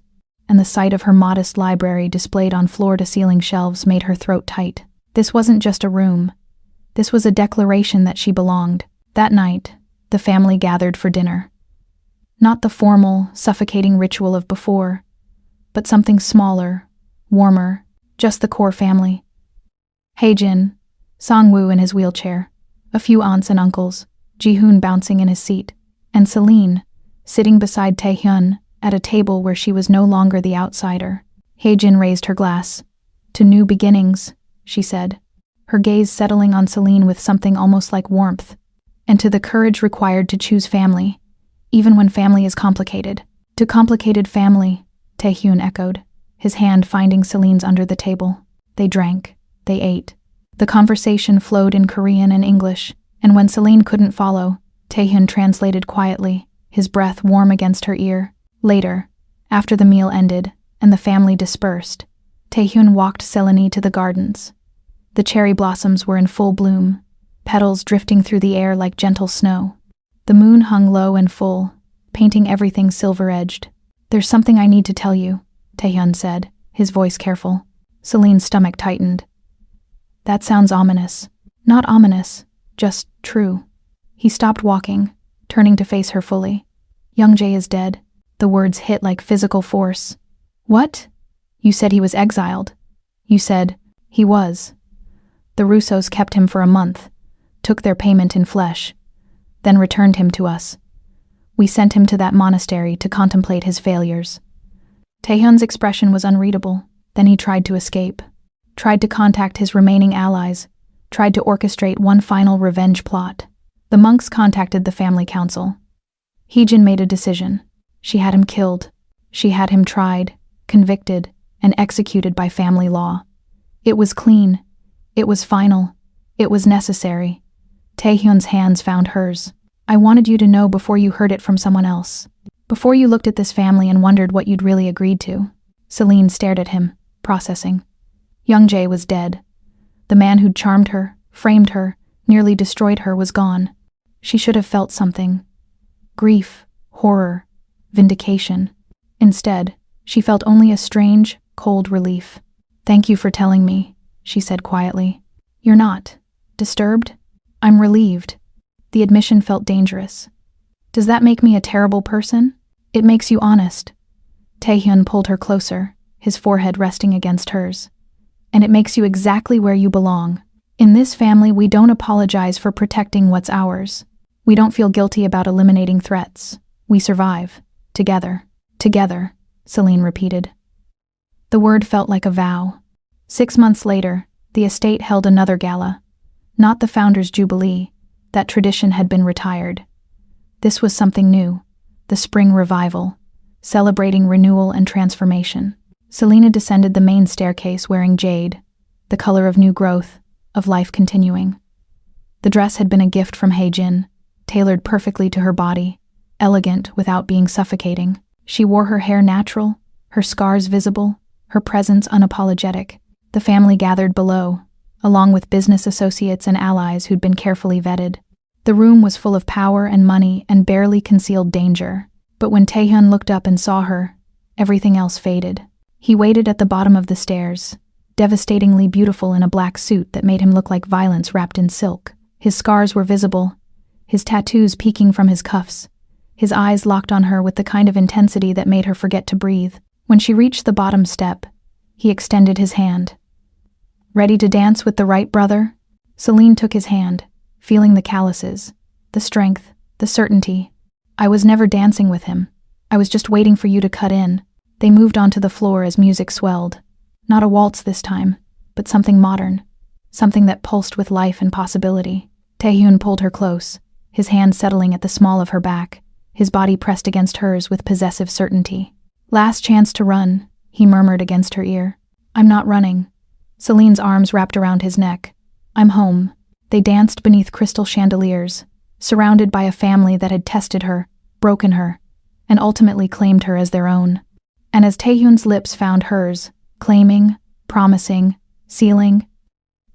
and the sight of her modest library displayed on floor-to-ceiling shelves made her throat tight. This wasn't just a room. This was a declaration that she belonged. That night, the family gathered for dinner. Not the formal, suffocating ritual of before, but something smaller, warmer, just the core family. Hae-jin, Sang-woo in his wheelchair, a few aunts and uncles, Ji-hoon bouncing in his seat, and Celine, sitting beside Tae-hyun at a table where she was no longer the outsider. Hae-jin raised her glass. "To new beginnings," she said, her gaze settling on Celine with something almost like warmth, "and to the courage required to choose family, even when family is complicated." "To complicated family," Tae-hyun echoed, his hand finding Celine's under the table. They drank. They ate. The conversation flowed in Korean and English, and when Celine couldn't follow, Tae-hyun translated quietly, his breath warm against her ear. Later, after the meal ended and the family dispersed, Tae-hyun walked Selene to the gardens. The cherry blossoms were in full bloom, petals drifting through the air like gentle snow. The moon hung low and full, painting everything silver-edged. "There's something I need to tell you," Tae-hyun said, his voice careful. Celine's stomach tightened. "That sounds ominous." "Not ominous, just true." He stopped walking, turning to face her fully. "Young-jae is dead." The words hit like physical force. "What? You said he was exiled." "You said he was. The Russos kept him for a month, took their payment in flesh, then returned him to us. We sent him to that monastery to contemplate his failures." Taehyun's expression was unreadable. Then he tried to escape, tried to contact his remaining allies, tried to orchestrate one final revenge plot. The monks contacted the family council. Hae-jin made a decision. She had him killed. She had him tried, convicted, and executed by family law. It was clean. It was final. It was necessary. Taehyun's hands found hers. "I wanted you to know before you heard it from someone else. Before you looked at this family and wondered what you'd really agreed to." Celine stared at him, processing. Young-jae was dead. The man who'd charmed her, framed her, nearly destroyed her was gone. She should have felt something. Grief, horror, vindication. Instead, she felt only a strange, cold relief. "Thank you for telling me," she said quietly. "You're not disturbed?" "I'm relieved." The admission felt dangerous. "Does that make me a terrible person?" "It makes you honest." Taehyun pulled her closer, his forehead resting against hers. "And it makes you exactly where you belong. In this family, we don't apologize for protecting what's ours. We don't feel guilty about eliminating threats. We survive. Together." "Together," Celine repeated. The word felt like a vow. 6 months later, the estate held another gala. Not the founder's jubilee. That tradition had been retired. This was something new. The spring revival, celebrating renewal and transformation. Selena descended the main staircase wearing jade, the color of new growth, of life continuing. The dress had been a gift from Hae-jin, tailored perfectly to her body, elegant without being suffocating. She wore her hair natural, her scars visible, her presence unapologetic. The family gathered below, along with business associates and allies who'd been carefully vetted. The room was full of power and money and barely concealed danger. But when Taehyun looked up and saw her, everything else faded. He waited at the bottom of the stairs, devastatingly beautiful in a black suit that made him look like violence wrapped in silk. His scars were visible, his tattoos peeking from his cuffs. His eyes locked on her with the kind of intensity that made her forget to breathe. When she reached the bottom step, he extended his hand. "Ready to dance with the right brother?" Celine took his hand, feeling the calluses, the strength, the certainty. "I was never dancing with him. I was just waiting for you to cut in." They moved onto the floor as music swelled. Not a waltz this time, but something modern, something that pulsed with life and possibility. Taehyun pulled her close, his hand settling at the small of her back, his body pressed against hers with possessive certainty. "Last chance to run," he murmured against her ear. "I'm not running." Celine's arms wrapped around his neck. "I'm home." They danced beneath crystal chandeliers, surrounded by a family that had tested her, broken her, and ultimately claimed her as their own. And as Taehyun's lips found hers, claiming, promising, sealing,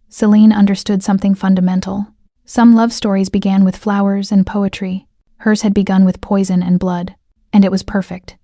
Celine understood something fundamental. Some love stories began with flowers and poetry. Hers had begun with poison and blood, and it was perfect.